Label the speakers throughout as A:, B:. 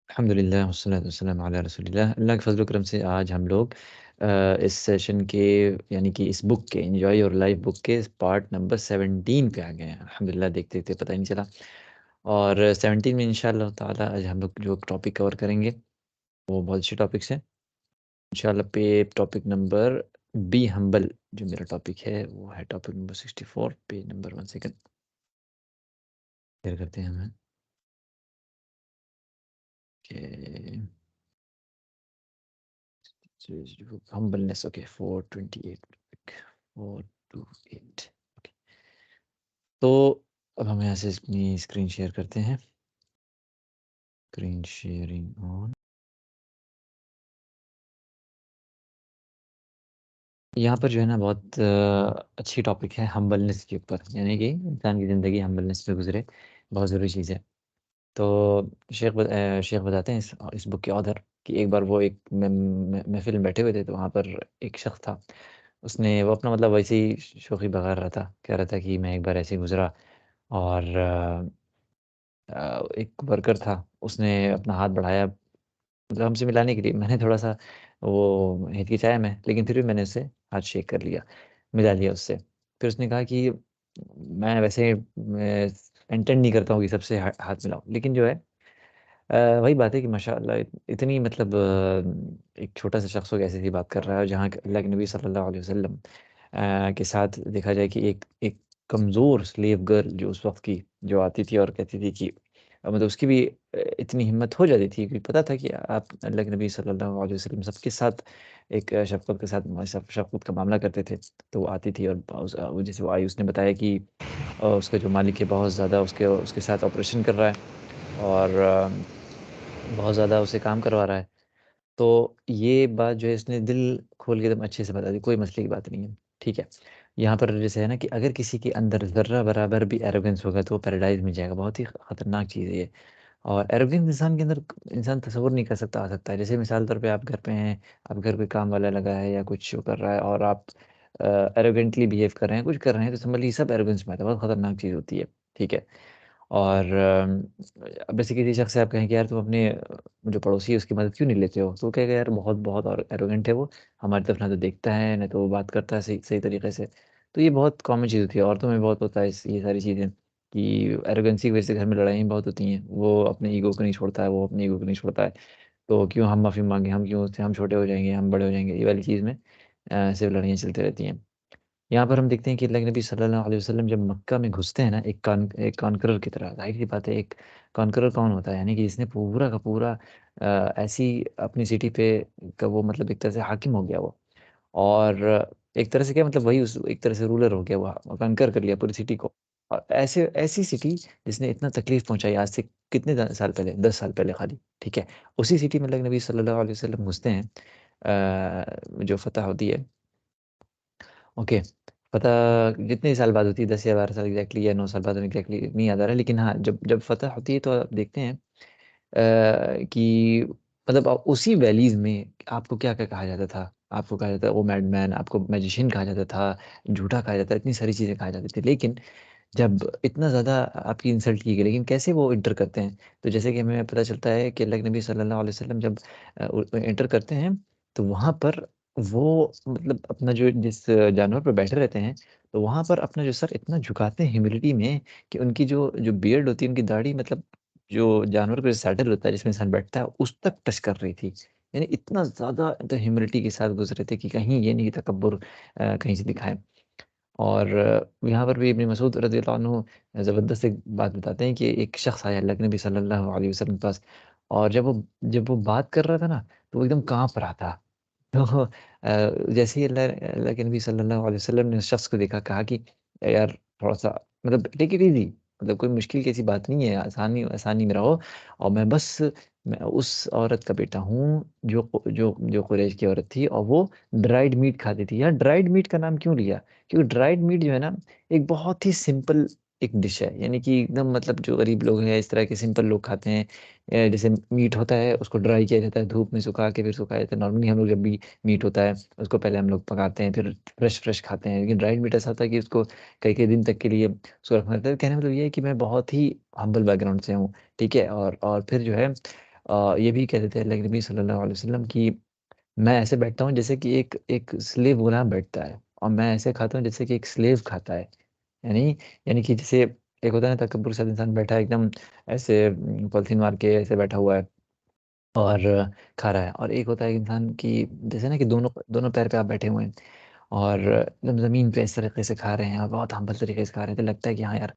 A: अल्हम्दुलिल्लाह वस्सलातु वस्सलामु अला रसूलिल्लाह। अल्लाह के फ़ज़ल व करम से आज हम लोग इस सेशन के यानी कि इस बुक के एन्जॉय योर लाइफ बुक के पार्ट नंबर 17 पे आ गए हैं। अल्हम्दुलिल्लाह देखते-देखते पता ही नहीं चला। और 17 में इंशाअल्लाह ताला आज हम लोग जो टॉपिक कवर करेंगे वो बहुत अच्छे टॉपिक्स हैं। इंशाअल्लाह पे टॉपिक नंबर बी हम्बल जो मेरा टॉपिक है वो है topic number 64 page number 1 second share करते हैं हम कि हम्बलनेस ओके 428 428 ओके। तो अब हम यहाँ से अपनी स्क्रीन शेयर करते हैं। Screen sharing on. यहाँ पर जो है ना बहुत अच्छी टॉपिक है हम्बलनेस के ऊपर, यानी कि इंसान की ज़िंदगी हम्बलनेस में गुजरे, बहुत ज़रूरी चीज़ है। तो शेख बताते हैं इस बुक के ऑथर कि एक बार वो एक महफिल में बैठे हुए थे, तो वहाँ पर एक शख्स था। उसने वो अपना मतलब वैसे ही शोखी बगा रहा था, कह रहा था कि मैं एक बार ऐसे ही गुजरा और एक वर्कर था, उसने अपना हाथ बढ़ाया मतलब हमसे मिलाने के लिए। मैंने थोड़ा-सा वो हिचकिचाया मैं, लेकिन फिर भी मैंने उससे हाथ शेक कर लिया, मिला लिया उससे। फिर उसने कहा कि मैं वैसे मैं इंटेंड नहीं करता हूँ कि सबसे हाथ मिलाऊँ, लेकिन जो है वही बात है कि माशाअल्लाह इतनी मतलब एक छोटा-सा शख्स हो के ऐसी-ऐसी बात कर रहा है, और जहाँ अल्लाह के नबी सल्लल्लाहु अलैहि वसल्लम के साथ देखा जाए कि एक एक कमज़ोर स्लेव गर्ल जो उस वक़्त की जो आती थी और कहती थी कि मतलब उसकी भी इतनी हिम्मत हो जाती थी कि पता था कि आप अल्लाह के नबी सल्लल्लाहु अलैहि वसल्लम सबके साथ एक शफ़क़त के साथ शफ़क़त का मामला करते थे। तो वो आती थी और वो जैसे वो आई, उसने बताया कि उसका जो मालिक है बहुत ज़्यादा उसके उसके साथ ऑपरेशन कर रहा है और बहुत ज़्यादा उसे काम करवा रहा है। तो ये बात जो है इसने दिल खोल के एकदम अच्छे से बता दी, कोई मसले की बात नहीं है, ठीक है। यहाँ पर जैसे है ना कि अगर किसी के अंदर ज़र्रा बराबर भी एरोगेंस होगा तो वो पैराडाइज़ में जाएगा, बहुत ही खतरनाक चीज़ है ये। और एरोगेंस इंसान के अंदर इंसान तसव्वुर नहीं कर सकता आ सकता है। जैसे मिसाल तौर पे आप घर पे हैं, आप घर पे काम वाला लगा है या कुछ वो कर रहा है और आप एरोगेंटली बिहेव कर रहे हैं, कुछ कर रहे हैं, तो समझ लीजिए सब एरोगेंस में आता है, बहुत खतरनाक चीज़ होती है, ठीक है। और अब जैसे किसी शख्स से आप कहें कि यार तुम अपने जो पड़ोसी है उसकी मदद क्यों नहीं लेते हो? तो वो कहेगा यार बहुत बहुत और एरोगेंट है वो, हमारी तरफ ना तो देखता है, ना तो वो बात करता है सही सही तरीके से। तो ये बहुत कॉमन चीज़ होती है, औरतों में बहुत होता है ये सारी चीज़ें कि एरोगेंसी की वजह से घर में लड़ाइयाँ बहुत होती हैं। वो अपने ईगो को नहीं छोड़ता है, वो अपने ईगो को नहीं छोड़ता है। तो क्यों हम माफ़ी माँगे, हम क्यों उससे हम छोटे हो जाएँगे, हम बड़े हो जाएँगे, ये वाली चीज़ में सिर्फ़ लड़ाइयाँ चलती रहती हैं। यहाँ पर हम देखते हैं कि अल्लाह के नबी सल्लल्लाहु अलैहि वसल्लम जब मक्का में घुसते हैं ना एक कॉन्करर की तरह, ज़ाहिर-सी बात है एक कॉन्करर कौन होता है? यानी कि जिसने पूरा का पूरा ऐसी अपनी सिटी पे का वो मतलब एक तरह से हाकिम हो गया वो। और एक तरह से क्या मतलब वही उस एक तरह से रूलर हो गया वो, कॉन्कर कर लिया पूरी सिटी को। और ऐसे ऐसी सिटी जिसने इतना तकलीफ़ पहुँचाई आज से कितने साल पहले, 10 साल पहले खाली, ठीक है? उसी सिटी में अल्लाह के नबी सल्लल्लाहु अलैहि वसल्लम घुसते हैं, जो फ़तह होती है, ओके। फ़तह जितने साल बाद होती है, 10 या 12 साल एग्ज़ैक्टली या 9 साल बाद, एग्ज़ैक्टली नहीं याद आ रहा है, लेकिन हाँ, जब जब फ़तह होती है तो आप देखते हैं कि मतलब उसी वैलीज़ में आपको क्या-क्या कहा जाता था। आपको कहा जाता था ओ मैडमैन, आपको मैजिशियन कहा जाता था, झूठा कहा जाता था, इतनी सारी चीज़ें कहा जाती थी। लेकिन जब इतना ज़्यादा आपकी इंसल्ट की गई, लेकिन कैसे वो एंटर करते हैं? तो जैसे कि हमें पता चलता है कि अल्लाह के नबी सल्लल्लाहु अलैहि वसल्लम जब एंटर करते हैं, तो वहाँ पर वो मतलब अपना जो जिस जानवर पे बैठे रहते हैं, तो वहाँ पर अपना जो सर इतना झुकाते हैं ह्यूमिलिटी में कि उनकी जो जो बियर्ड होती है, उनकी दाढ़ी मतलब जो जानवर का सैडल होता है जिसमें इंसान बैठता है, उस तक टच कर रही थी। यानी इतना ज़्यादा तो ह्यूमिलिटी के साथ गुज़रे थे कि कहीं ये नहीं कि तकब्बुर कहीं से दिखाएँ। और यहाँ पर भी इब्न मसूद रज़ियल्लाहु अन्हु ज़बरदस्त एक बात बताते हैं कि एक शख़्स आया अल्लाह के नबी सल्लल्लाहु अलैहि वसल्लम के पास, और जब वो बात कर रहा था ना, तो वो एकदम काँप रहा था। तो जैसे ही अल्लाह के नबी सल्लल्लाहु अलैहि वसल्लम ने उस शख़्स को देखा, कहा कि यार थोड़ा-सा मतलब टेक इट ईज़ी, मतलब कोई मुश्किल की ऐसी बात नहीं है, आसानी आसानी में रहो। और मैं उस औरत का बेटा हूँ जो कुरैश की औरत थी और वो ड्राइड मीट खाती थी। यार ड्राइड मीट का नाम क्यों लिया? क्योंकि ड्राइड मीट जो है ना, एक बहुत ही सिंपल एक डिश है। यानी कि एकदम मतलब जो गरीब लोग हैं, इस तरह के सिंपल लोग खाते हैं। जैसे मीट होता है, उसको ड्राई किया जाता है, धूप में सुखा के फिर सुखाया जाता है। नॉर्मली हम लोग जब भी मीट होता है, उसको पहले हम लोग पकाते हैं, फिर फ्रेश-फ्रेश खाते हैं। लेकिन ड्राइड मीट ऐसा होता है कि उसको कई-कई दिन तक के लिए उसको रखना रहता है। कहने का मतलब ये है कि मैं बहुत ही हम्बल बैकग्राउंड से हूँ, ठीक है? और फिर जो है ये भी कहते थे अल्लाह के नबी सल्लल्लाहु अलैहि वसल्लम कि मैं ऐसे बैठता हूँ जैसे कि एक एक स्लेव गुलाम बैठता है, और मैं ऐसे खाता हूँ जैसे कि एक स्लेव खाता है। यानी यानी कि जैसे एक होता है ना तकब्बुर के साथ इंसान बैठा है एकदम ऐसे पॉलिथीन मार के ऐसे बैठा हुआ है और खा रहा है, और एक होता है इंसान की जैसे ना कि दोनों दोनों पैर पे आप बैठे हुए हैं और एकदम ज़मीन पे इस तरीके से खा रहे हैं और बहुत हम्बल तरीके से खा रहे हैं, तो लगता है कि हाँ यार,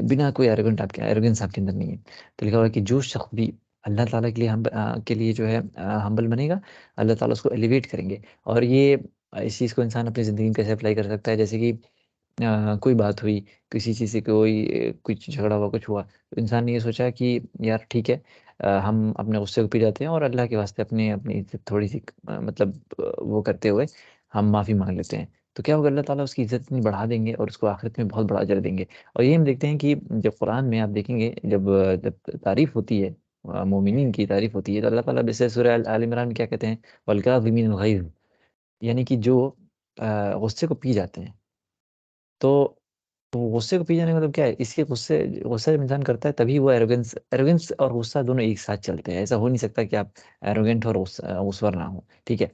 A: बिना कोई एरोगेंस आपके अंदर नहीं है। तो लिखा हुआ है कि जो शख्स भी अल्लाह ताला के लिए के लिए जो है हम्बल बनेगा, अल्लाह ताला उसको एलिवेट करेंगे। और ये इस चीज़ को इंसान अपनी ज़िंदगी में कैसे अप्लाई कर सकता है, जैसे कि कोई बात हुई, किसी चीज़ से कुछ झगड़ा हुआ, कुछ हुआ, तो इंसान ने ये सोचा कि यार ठीक है, हम अपने गुस्से को पी जाते हैं और अल्लाह के वास्ते अपनी अपनी इज़्ज़त थोड़ी-सी मतलब वो करते हुए हम माफ़ी माँग लेते हैं। तो क्या होगा, अल्लाह ताला उसकी इज़्ज़त इतनी बढ़ा देंगे और उसको आखिरत में बहुत बड़ा अजर देंगे। और ये हम देखते हैं कि जब कुरान में आप देखेंगे, जब तारीफ़ होती है, मोमिनीन की तारीफ़ होती है, तो अल्लाह ताला जैसे सूरह आल इमरान में क्या कहते हैं, वल-काज़िमीनल गैज़, यानी कि जो गुस्से को पी जाते हैं। तो गुस्से को पी जाने का मतलब क्या है? इसके गुस्सा जब इंसान करता है तभी वो एरोगेंस एरोगेंस और गुस्सा दोनों एक साथ चलते हैं। ऐसा हो नहीं सकता कि आप एरोगेंट और गुस्सवर ना हो, ठीक है?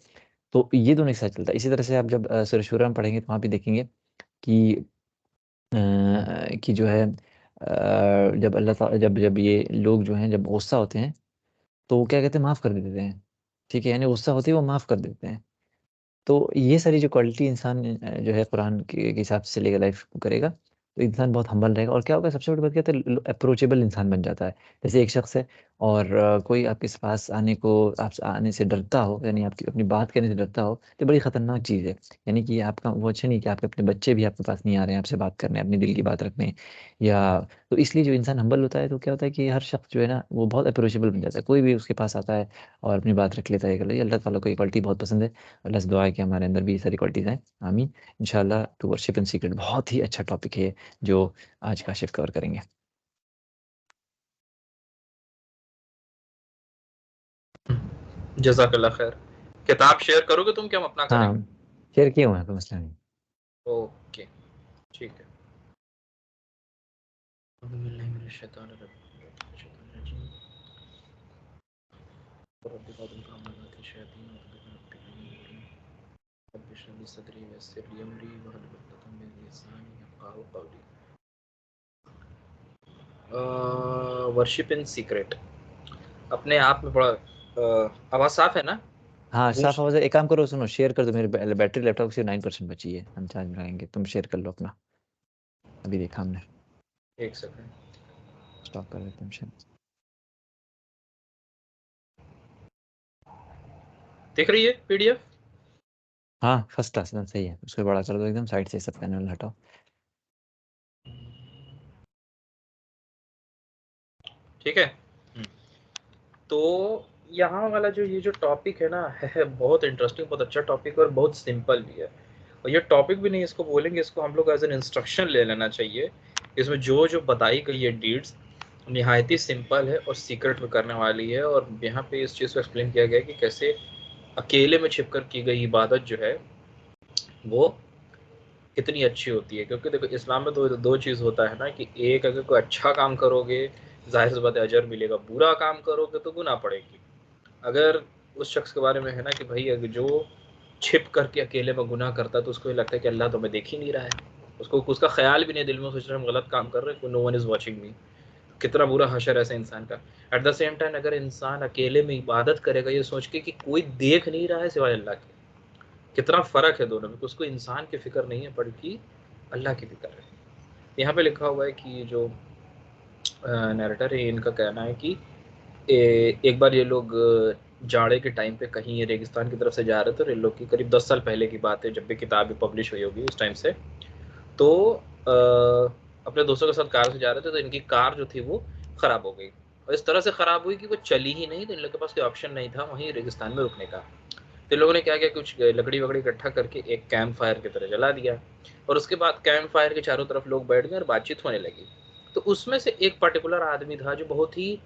A: तो ये दोनों एक साथ चलता है। इसी तरह से आप जब सूरह शूरा में पढ़ेंगे तो वहाँ पे देखेंगे कि कि जो है जब अल्लाह ता जब जब ये लोग जो हैं जब गुस्सा होते हैं, तो वो क्या कहते हैं, माफ़ कर देते हैं, ठीक है? यानी गुस्सा होते ही वो माफ़ कर देते हैं। तो ये सारी जो क्वालिटी इंसान जो है कुरान के हिसाब से लेकर लाइफ को करेगा, तो इंसान बहुत हम्बल रहेगा और क्या होगा, सबसे बड़ी बात क्या है, अप्रोचेबल इंसान बन जाता है। जैसे एक शख्स है और कोई आपके पास आपसे आने से डरता हो, यानी आपकी अपनी बात करने से डरता हो, तो बड़ी खतरनाक चीज़ है। यानी कि आपका वो अच्छा नहीं कि आपके अपने बच्चे भी आपके पास नहीं आ रहे हैं आपसे बात करने, अपने दिल की बात रखने, या तो इसलिए जो इंसान हम्बल होता है तो क्या होता है कि हर शख्स जो है ना वो बहुत अप्रोचेबल बन जाता है। कोई भी उसके पास आता है और अपनी बात रख लेता है, ये अल्लाह ताला को ये क्वालिटी बहुत पसंद है। अल्लाह से दुआ है कि हमारे अंदर भी ये सारी क्वालिटीज़ आएँ। आमीन। इंशाअल्लाह टू वर्शिप इन सीक्रेट बहुत ही अच्छा टॉपिक है ये, जो आज काशिफ़ कवर करेंगे।
B: जज़ाकल्लाह खैर। किताब शेयर करोगे तुम कि हम अपना करें?
A: हाँ, शेयर किए हुए हैं, कोई मसला नहीं।
B: ओके, ठीक है। वर्शिप इन सीक्रेट अपने आप में बड़ा आवाज साफ है ना?
A: हाँ, साफ़
B: गूंज
A: आवाज़ है। एक काम करो, सुनो, शेयर कर दो, मेरी बैटरी लैपटॉप की 9% बची है, हम चार्ज में लगाएँगे। तुम शेयर कर लो अपना, अभी देखा हमने,
B: एक सेकंड।
A: स्टॉप कर देते हैं हम शायद।
B: दिख रही है पीडीएफ?
A: हाँ, फर्स्ट क्लास एकदम सही है। उसको बड़ा कर दो एकदम, साइड से सब पैनल हटाओ।
B: ठीक है। तो यहाँ वाला जो ये जो टॉपिक है ना है बहुत इंटरेस्टिंग, बहुत अच्छा टॉपिक और बहुत सिंपल भी है। और ये टॉपिक भी नहीं इसको बोलेंगे, इसको हम लोग एज एन इंस्ट्रक्शन ले लेना चाहिए। इसमें जो जो बताई गई है डीड्स निहायत ही सिंपल है और सीक्रेट में करने वाली है। और यहाँ पे इस चीज़ को एक्सप्लेन किया गया है कि कैसे अकेले में छिपकर की गई इबादत जो है वो कितनी अच्छी होती है। क्योंकि देखो इस्लाम में दो दो चीज़ होता है ना कि एक अगर कोई अच्छा काम करोगे जाहिर सी बात है अजर मिलेगा, बुरा काम करोगे तो गुनाह पड़ेगी। अगर उस शख्स के बारे में है ना कि भाई अगर जो छिप करके अकेले में गुनाह करता है तो उसको ये लगता है कि अल्लाह तो हमें देख ही नहीं रहा है, उसको उसका ख्याल भी नहीं दिल में, सोच रहे हम गलत काम कर रहे हैं, no one is watching me. कितना बुरा हशर ऐसे इंसान का। एट द सेम टाइम अगर इंसान अकेले में इबादत करेगा ये सोच के कि कोई देख नहीं रहा है सिवाय अल्लाह के, कितना फ़र्क है दोनों में। उसको इंसान की फ़िक्र नहीं है बल्कि अल्लाह की फ़िक्र है। यहाँ पे लिखा हुआ है कि जो नैरेटर है इनका कहना है कि एक बार ये लोग जाड़े के टाइम पे कहीं रेगिस्तान की तरफ से जा रहे थे और इन लोग की करीब 10 साल पहले की बात है जब भी किताब पब्लिश हुई होगी उस टाइम से। तो अपने दोस्तों के साथ कार से जा रहे थे तो इनकी कार जो थी वो ख़राब हो गई और इस तरह से ख़राब हुई कि वो चली ही नहीं। तो इन लोगों के पास कोई ऑप्शन नहीं था वहीं रेगिस्तान में रुकने का। तो इन लोगों ने क्या किया, कुछ लकड़ी वकड़ी इकट्ठा करके एक कैंप फायर की तरह जला दिया और उसके बाद कैंप फायर के चारों तरफ लोग बैठ गए और बातचीत होने लगी। तो उसमें से एक पर्टिकुलर आदमी था जो बहुत ही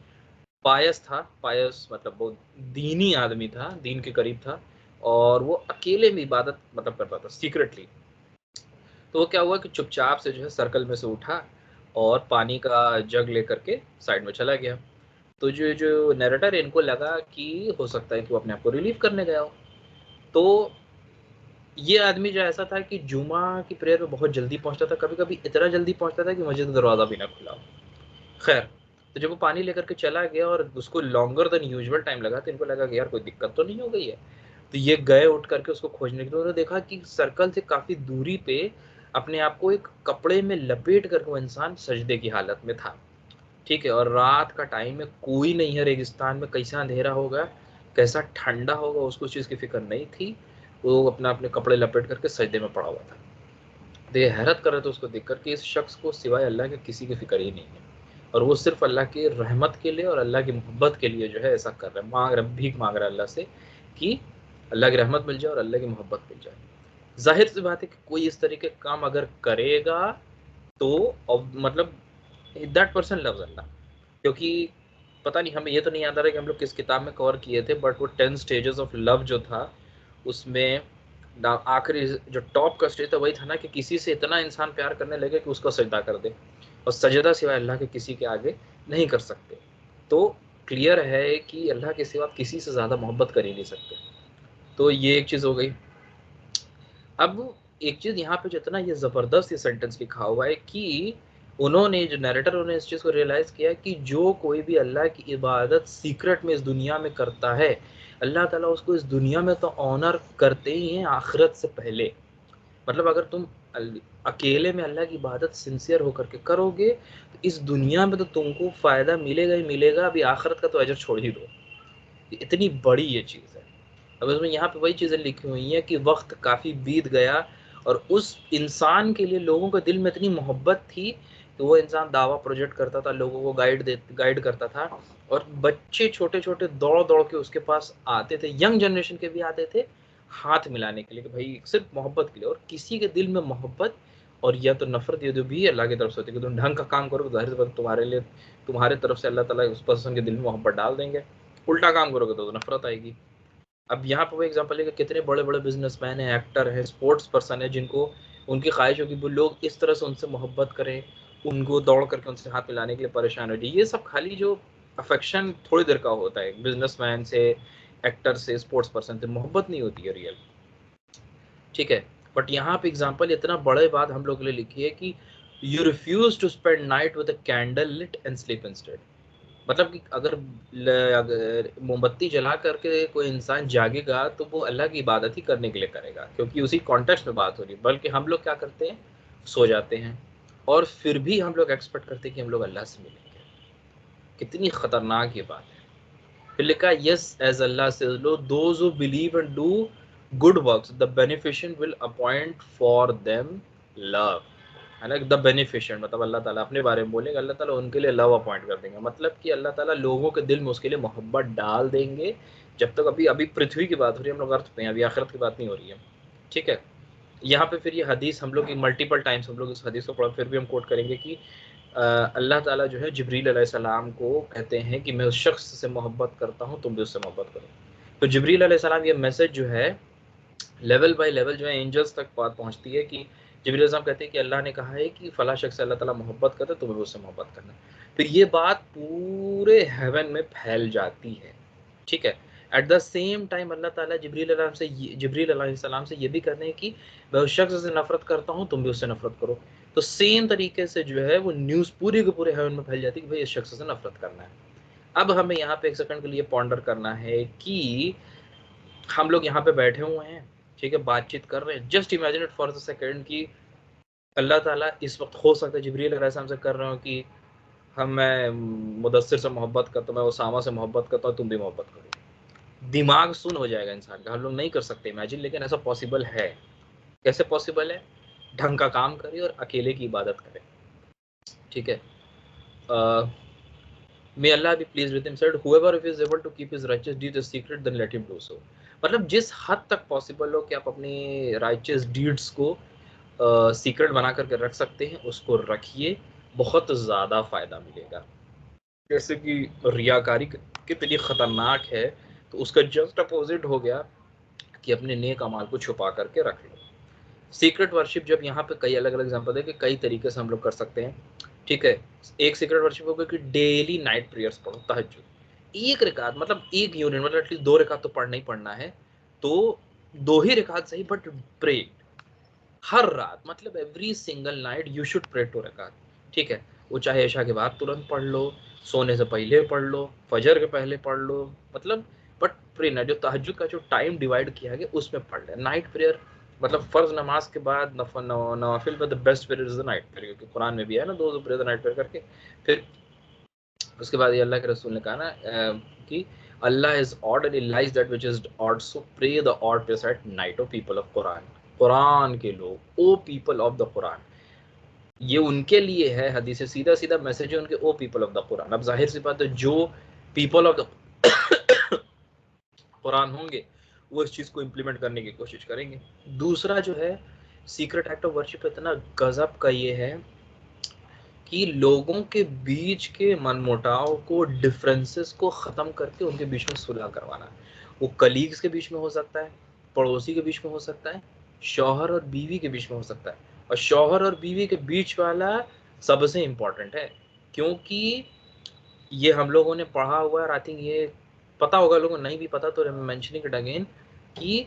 B: पायस था, पायस मतलब बहुत दीनी आदमी था, दीन के करीब था और वो अकेले में इबादत मतलब करता था सीक्रेटली। तो वो क्या हुआ कि चुपचाप से जो है सर्कल में से उठा और पानी का जग लेकर के साइड में चला गया। तो जो नैरेटर, इनको लगा कि हो सकता है कि वो अपने आप को रिलीव करने गया हो। तो ये आदमी जो ऐसा था कि जुमा की प्रेयर में बहुत जल्दी पहुंचता था, कभी कभी इतना जल्दी पहुंचता था कि मस्जिद का दरवाज़ा भी ना खुला हो। खैर, तो जब वो पानी लेकर के चला गया और उसको लॉन्गर देन यूजुअल टाइम लगा, तो इनको लगा कि यार कोई दिक्कत तो नहीं हो गई है। तो ये गए उठ करके उसको खोजने के लिए। उन्होंने देखा कि सर्कल से काफ़ी दूरी पे अपने आप को एक कपड़े में लपेट करके वो इंसान सजदे की हालत में था। ठीक है, और रात का टाइम है, कोई नहीं है रेगिस्तान में, कैसा अंधेरा होगा, कैसा ठंडा होगा, उसको उस चीज़ की फिक्र नहीं थी। वो अपना अपने कपड़े लपेट करके सजदे में पड़ा हुआ था। तो ये हैरत कर रहे थे उसको देख कर कि इस शख्स को सिवाय अल्लाह के किसी की फिक्र ही नहीं है, और वो सिर्फ अल्लाह की रहमत के लिए और अल्लाह की मोहब्बत के लिए जो है ऐसा कर रहा है, मांग रहा, भीख मांग रहा है अल्लाह से कि अल्लाह की रहमत मिल जाए और अल्लाह की मोहब्बत मिल जाए। जाहिर सी बात है कि कोई इस तरीके का काम अगर करेगा तो मतलब दैट पर्सन लव्स अल्लाह। क्योंकि पता नहीं, हमें ये तो नहीं याद आ रहा कि हम लोग किस किताब में कवर किए थे, बट वो 10 स्टेजेस ऑफ लव जो था उसमें आखिरी जो टॉप का स्टेज था वही था ना कि किसी से इतना इंसान प्यार करने लगे कि उसको सजदा कर दे, और सजदा सिवाय अल्लाह के किसी के आगे नहीं कर सकते। तो क्लियर है कि अल्लाह के सिवा आप किसी से ज़्यादा मोहब्बत कर ही नहीं सकते। तो ये एक चीज़ हो गई। अब एक चीज़ यहाँ पे जितना ये ज़बरदस्त ये सेंटेंस लिखा हुआ है कि उन्होंने, जो नैरेटर, उन्होंने इस चीज़ को रियलाइज़ किया कि जो कोई भी अल्लाह की इबादत सीक्रेट में इस दुनिया में करता है, अल्लाह ताला उसको इस दुनिया में तो ऑनर करते ही हैं आखिरत से पहले। मतलब अगर तुम अकेले में अल्लाह की इबादत सिंसियर होकर के करोगे तो इस दुनिया में तो तुमको फ़ायदा मिलेगा ही मिलेगा, अभी आखिरत का तो अजर छोड़ ही दो। इतनी बड़ी ये चीज़ है। अब इसमें यहाँ पे वही चीज़ें लिखी हुई हैं कि वक्त काफ़ी बीत गया और उस इंसान के लिए लोगों के दिल में इतनी मोहब्बत थी कि वो इंसान दावा प्रोजेक्ट करता था, लोगों को गाइड करता था, और बच्चे छोटे छोटे दौड़ दौड़ के उसके पास आते थे, यंग जनरेशन के भी आते थे हाथ मिलाने के लिए कि भाई सिर्फ मोहब्बत के लिए। और किसी के दिल में मोहब्बत और या तो नफरत, ये जो भी अल्लाह की तरफ से होती है कि तुम ढंग का काम करो तो जाहिर सी बात तुम्हारे लिए, तुम्हारे तरफ से अल्लाह ताला उस पर्सन के दिल में मोहब्बत डाल देंगे। उल्टा काम करोगे तो नफरत आएगी। अब यहाँ पर वो एग्जांपल है कि कितने बड़े बड़े बिजनेसमैन हैं, एक्टर हैं, स्पोर्ट्स पर्सन है, जिनको उनकी ख्वाहिश होगी वो लोग इस तरह से उनसे मोहब्बत करें, उनको दौड़ करके उनसे हाथ मिलाने के लिए परेशान हो जाए। ये सब खाली जो अफेक्शन थोड़ी देर का होता है, बिजनेसमैन से, एक्टर से, स्पोर्ट्स पर्सन से मोहब्बत नहीं होती है रियल। ठीक है, बट यहाँ पे एग्जांपल इतना बड़े बात हम लोग के लिए लिखी है कि you refuse to spend night with a candle lit and sleep instead. मतलब कि अगर मोमबत्ती जला करके कोई इंसान जागेगा तो वो अल्लाह की इबादत ही करने के लिए करेगा, क्योंकि उसी कॉन्टेक्स्ट में बात हो रही है। बल्कि हम लोग क्या करते हैं, सो जाते हैं, और फिर भी हम लोग एक्सपेक्ट करते हैं कि हम लोग अल्लाह से मिलेंगे। कितनी खतरनाक ये बात है। फिर लिखा, यस एज अल्लाह से lo those who believe and do good works the beneficent will appoint for them love. है ना, द बेनिफिशिएंट मतलब अल्लाह ताला अपने बारे में बोलेंगे, अल्लाह ताला उनके लिए लव अपॉइंट कर देंगे। मतलब कि अल्लाह ताला लोगों के दिल में उसके लिए मोहब्बत डाल देंगे। जब तक अभी अभी पृथ्वी की बात हो रही है, हम लोग अर्थ पे हैं, अभी आखिरत की बात नहीं हो रही है। ठीक है, यहाँ पे फिर ये हदीस हम लोग मल्टीपल टाइम्स हम लोग इस हदीस को पढ़ा, फिर भी हम कोट करेंगे कि अल्लाह ताला जो है जिब्रील अलैहिस्सलाम को कहते हैं कि मैं उस शख्स से मोहब्बत करता हूँ, तुम भी उससे मोहब्बत करो। तो जिब्रील अलैहिस्सलाम ये मैसेज जो है लेवल बाय लेवल जो है एंजल्स तक बात पहुंचती है कि जिब्रील अलैहिस्सलाम कहते हैं कि अल्लाह ने कहा है कि फला शख्स से अल्लाह ताला मोहब्बत करता है, तुम्हें भी उससे मोहब्बत करना। फिर ये बात पूरे हेवन में फैल जाती है। ठीक है, एट द सेम टाइम अल्लाह ताला जिब्रील अलैहिस्सलाम से ये भी कहते हैं कि मैं उस शख्स से नफरत करता हूँ, तुम भी उससे नफरत करो। तो सेम तरीके से जो है वो न्यूज़ पूरे के पूरे हेवन में फैल जाती है कि भाई इस शख्स से नफरत करना है। अब हमें यहाँ पे एक सेकंड के लिए पॉन्डर करना है कि हम लोग यहाँ पे बैठे हुए हैं, ठीक है, बातचीत कर रहे हैं। Just imagine it for the second कि अल्लाह ताला इस वक्त हो सकता है जिब्रील अलैहिस्सलाम से कर रहे हो कि मैं मुदस्सिर से मोहब्बत करता हूँ, मैं उसामा से मोहब्बत करता हूँ, तुम भी मोहब्बत करो। दिमाग सुन हो जाएगा इंसान का। हम लोग नहीं कर सकते इमेजिन, लेकिन ऐसा पॉसिबल है। कैसे पॉसिबल है? ढंग का काम करे और अकेले की इबादत करे। ठीक है, may Allah be pleased with him said whoever is able to keep his righteous deeds a secret then let him do so। मतलब जिस हद तक पॉसिबल हो कि आप अपनी राइचियस डीड्स को सीक्रेट बना करके रख सकते हैं उसको रखिए, बहुत ज़्यादा फ़ायदा मिलेगा। जैसे कि रियाकारी कितनी ख़तरनाक है, तो उसका जस्ट अपोजिट हो गया कि अपने नेक अमाल को छुपा करके रख लो। सीक्रेट वर्शिप जब यहाँ पे कई अलग अलग एग्जाम्पल है कि कई तरीके से हम लोग कर सकते हैं। ठीक है। एक सीक्रेट वर्शिप होगा कि डेली नाइट प्रेयर्स पढ़ो, तहज्जुद, एक रकात, मतलब एक यूनिट, मतलब एटलीस्ट 2 रकात तो पढ़ना ही पढ़ना है, तो 2 ही रकात सही, बट प्रे हर रात, मतलब every single night you should pray 2 रकात, ठीक है। वो चाहे इशा के बाद तुरंत पढ़ लो, सोने से पहले पढ़ लो, फजर के पहले पढ़ लो, मतलब बट प्रे ना, जो तहज्जुद का जो टाइम डिवाइड किया गया उसमें पढ़ ले। नाइट प्रेयर मतलब फर्ज नमाज के बाद नवाफिल में the best prayer is the night prayer, क्योंकि कुरान में भी है ना, दो प्रेयर नाइट प्रेयर करके। फिर उसके बाद ये अल्लाह के रसूल ने कहा ना कि Allah is odd and likes that which is odd, so pray the odd prayers at night, O people of Quran, Quran के लोग, O people of the Quran, ये उनके लिए है हदीस से, सीधा सीधा मैसेज है उनके, ओ पीपल ऑफ द कुरान। अब जाहिर सी बात है जो पीपल ऑफ द कुरान होंगे वो इस चीज को इम्प्लीमेंट करने की कोशिश करेंगे। दूसरा जो है सीक्रेट एक्ट ऑफ वर्शिप इतना गजब का ये है कि लोगों के बीच के मनमुटाव को, डिफरेंसेस को ख़त्म करके उनके बीच में सुलह करवाना है। वो कलीग्स के बीच में हो सकता है, पड़ोसी के बीच में हो सकता है, शौहर और बीवी के बीच में हो सकता है, और शौहर और बीवी के बीच वाला सबसे इम्पोर्टेंट है, क्योंकि ये हम लोगों ने पढ़ा हुआ है, और आई थिंक ये पता होगा, लोगों को नहीं भी पता तो मेंशनिंग इट अगेन, कि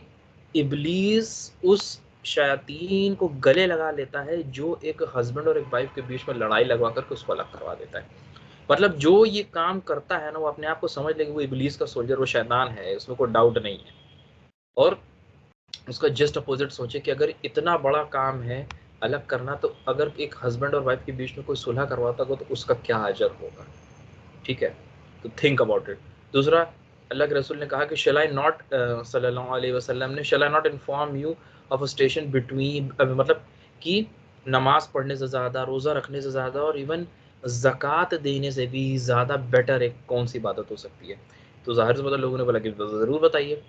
B: इब्लीस उस शयातीन को गले लगा लेता है जो एक हस्बैंड और एक वाइफ के बीच में लड़ाई लगवा करके उसको अलग करवा देता है। मतलब जो ये काम करता है ना, वो अपने आप को समझ ले कि वो इब्लीस का सोल्जर, वो शैतान है, उसमें कोई डाउट नहीं है। और उसका जस्ट अपोजिट सोचे कि अगर इतना बड़ा काम है अलग करना, तो अगर एक हस्बैंड और वाइफ के बीच में कोई सुलह करवाता होगा तो उसका क्या अजर होगा, ठीक है। तो थिंक अबाउट इट। दूसरा, अल्लाह के रसूल ने कहा कि शल आई नॉट, सल्लल्लाहु अलैहि वसल्लम ने, shall I not inform you of a station between, मतलब कि नमाज पढ़ने से ज़्यादा, रोज़ा रखने से ज़्यादा, और इवन ज़कात देने से भी ज़्यादा बेटर एक कौन सी इबादत हो सकती है। तो ज़ाहिर सी बात है, लोगों ने बोला कि ज़रूर बताइए।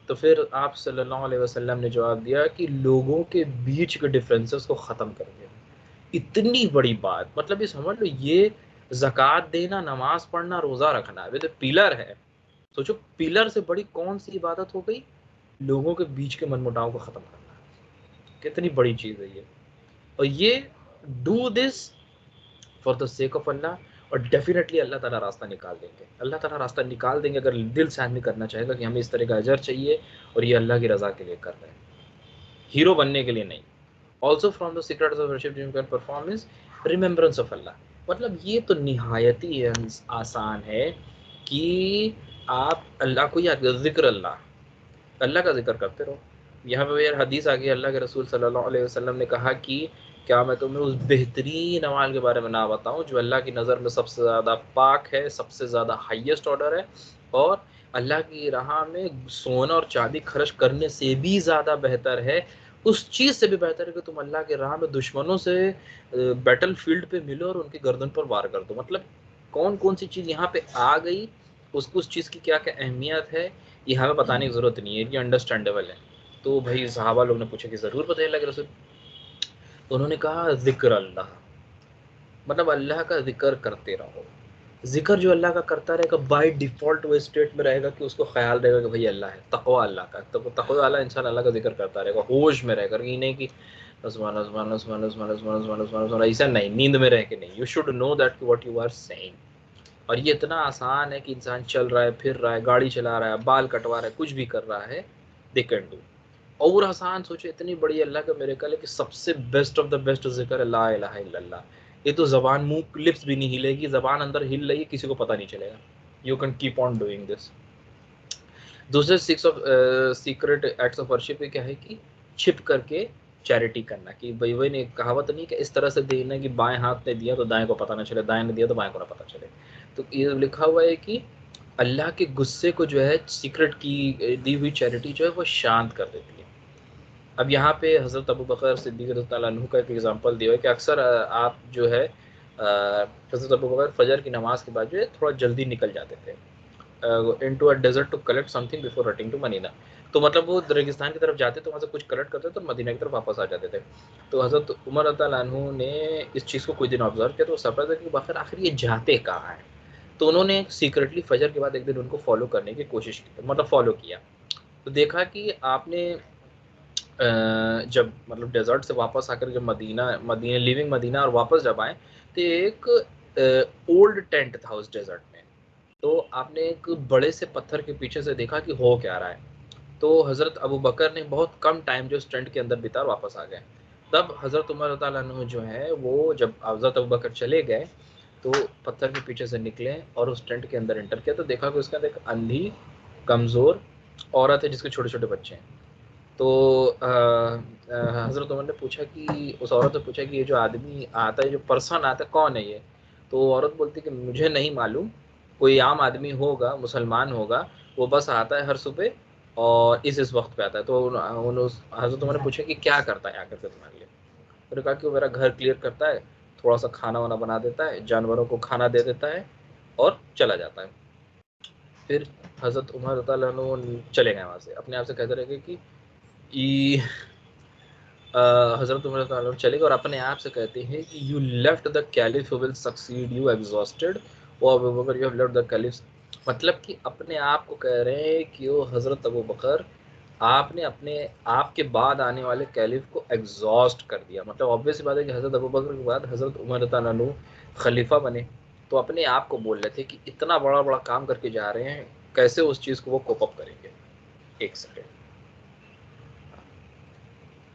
B: तो फिर आप सल्लल्लाहु अलैहि वसल्लम ने जवाब दिया कि लोगों के बीच के डिफरेंसेस को ख़त्म कर दिया। इतनी बड़ी बात, मतलब ये समझ लो, ये ज़कात देना, नमाज पढ़ना, रोज़ा रखना, वे तो पिलर है। सोचो पिलर से बड़ी कौन सी इबादत हो गई, लोगों के बीच के मनमुटाव को ख़त्म करना, कितनी बड़ी चीज़ है ये। और ये do this for the sake of Allah, और डेफिनेटली अल्लाह ताला रास्ता निकाल देंगे, अल्लाह ताला रास्ता निकाल देंगे, अगर दिल से आदमी करना चाहेगा कि हमें इस तरह का अजर चाहिए और ये अल्लाह की रज़ा के लिए कर रहे हैं, हीरो बनने के लिए नहीं। Also from the secrets of worship you can perform is remembrance of Allah. मतलब ये तो निहायत ही आसान है कि आप अल्लाह को याद करो, जिक्र अल्लाह, अल्लाह का जिक्र करते रहो। यहाँ पे यार हदीस आ गई, अल्लाह के रसूल सल्लल्लाहु अलैहि वसल्लम ने कहा कि क्या मैं तुम्हें उस बेहतरीन अमाल के बारे में ना बताऊं जो अल्लाह की नज़र में सबसे ज़्यादा पाक है, सबसे ज़्यादा हाईएस्ट ऑर्डर है, और अल्लाह की राह में सोना और चांदी खर्च करने से भी ज़्यादा बेहतर है, उस चीज़ से भी बेहतर है कि तुम अल्लाह के राह में दुश्मनों से बैटल फील्ड पे मिलो और उनकी गर्दन पर वार कर दो। मतलब कौन कौन सी चीज़ यहाँ पे आ गई, उसको उस चीज़ की क्या क्या अहमियत है, ये हमें बताने की ज़रूरत नहीं है, ये अंडरस्टैंडेबल है। तो भाई सहाबा लोग ने पूछा कि ज़रूर बताइए अल्लाह के रसूल। तो उन्होंने कहा ज़िक्र अल्लाह, मतलब अल्लाह का ज़िक्र करते रहो। ज़िक्र जो अल्लाह का करता रहेगा बाय डिफ़ॉल्ट वो स्टेट में रहेगा कि उसको ख़्याल रहेगा कि भाई अल्लाह है, तक़वा अल्लाह का, तो तक़वा वाला इंसान अल्लाह का ज़िक्र करता रहेगा, होश में रहेगा, ये नहीं कि उस्मान उस्मान उस्मान उस्मान उस्मान उस्मान उस्मान उस्मान, ऐसा नहीं, नींद में रह के नहीं। You should know that what you are saying. और ये इतना आसान है कि इंसान चल रहा है, फिर रहा है, गाड़ी चला रहा है, बाल कटवा रहा है, कुछ भी कर रहा है, दे कैन डू। और आसान सोचो, इतनी बड़ी अल्लाह का मिरेकल है कि सबसे बेस्ट ऑफ द बेस्ट जिक्र है ला इलाहा इल्लल्लाह। ये तो जबान, मुंह, लिप्स भी नहीं हिलेगी, जबान अंदर हिल रही है, किसी को पता नहीं चलेगा। You can keep on doing this. दूसरे six of secret acts of worship में क्या है कि छिप करके चैरिटी करना, कि भाई वही ने कहावत नहीं कि इस तरह से देना कि बाएं हाथ ने दिया तो दाएं को पता ना चले, दाएं ने दिया तो बाएं को ना पता चले। तो ये लिखा हुआ है कि अल्लाह के गुस्से को जो है सीक्रेट की दी हुई चैरिटी जो है वो शांत कर देती है। अब यहाँ पे हज़रत अबू बकर सिद्दीक़ रज़ियल्लाहु अन्हु का एक एग्जांपल दिया है कि अक्सर आप जो है हज़रत अबू बकर फजर की नमाज के बाद जो है थोड़ा जल्दी निकल जाते थे into a desert to collect something before returning to Medina. तो मतलब वो रेगिस्तान की तरफ जाते तो वहाँ से कुछ कलेक्ट करते तो मदीना की तरफ वापस आ जाते थे। तो हज़रत उमर रज़ियल्लाहु अन्हु ने इस चीज़ को कुछ दिन ऑब्जर्व किया, तो सरप्राइज है कि बकर आखिर ये जाते कहाँ हैं। तो उन्होंने सीक्रेटली फजर के बाद एक दिन उनको फॉलो करने की कोशिश की, मतलब फॉलो किया। तो देखा कि आपने जब मतलब डेजर्ट से वापस आकर जब मदीना मदीना लिविंग मदीना और वापस जब आए तो एक ओल्ड टेंट था उस डेजर्ट में। तो आपने एक बड़े से पत्थर के पीछे से देखा कि हो क्या रहा है। तो हज़रत अबू बकर ने बहुत कम टाइम जो उस टेंट के अंदर बिता वापस आ गए। तब हज़रत उमर रज़ियल्लाहु अन्हु जो है वो जब हज़रत अबू बकर चले गए तो पत्थर के पीछे से निकले और उस टेंट के अंदर एंटर किया तो देखा कि उसके अंदर एक अंधी कमज़ोर औरत है जिसके छोटे-छोटे बच्चे हैं। तो हज़रत उमर ने पूछा कि उस औरत से पूछा कि ये जो आदमी आता है, जो पर्सन आता है, कौन है ये? तो वो औरत बोलती है कि मुझे नहीं मालूम, कोई आम आदमी होगा, मुसलमान होगा, वो बस आता है हर सुबह और इस वक्त पे आता है। तो हज़रत उमर ने पूछा कि क्या करता है आकर के तुम्हारे लिए? उन्होंने कहा कि वो मेरा घर क्लियर करता है, थोड़ा सा खाना वाना बना देता है, जानवरों को खाना दे देता है और चला जाता है। फिर हज़रत उमर रज़ियल्लाहु अन्हु चले गए वहाँ से, अपने आप से कहते रहे कि हज़रत उमर रज़ियल्लाहु अन्हु चले गए और अपने आप से कहते हैं कि you left the caliph who will succeed you exhausted और Abu Bakr you have left the caliph. मतलब कि अपने आप को कह रहे हैं कि ओ हज़रत अबू बकर, आपने अपने आपके बाद आने वाले कैलिफ को एग्जॉस्ट कर दिया। मतलब ऑब्वियस बात है कि हज़रत अबू बकर के बाद हज़रत उमर रज़ियल्लाहु अन्हु खलीफा बने। तो अपने आप को बोल रहे थे कि इतना बड़ा बड़ा काम करके जा रहे हैं, कैसे उस चीज़ को वो कोप अप करेंगे। एक सेकेंड,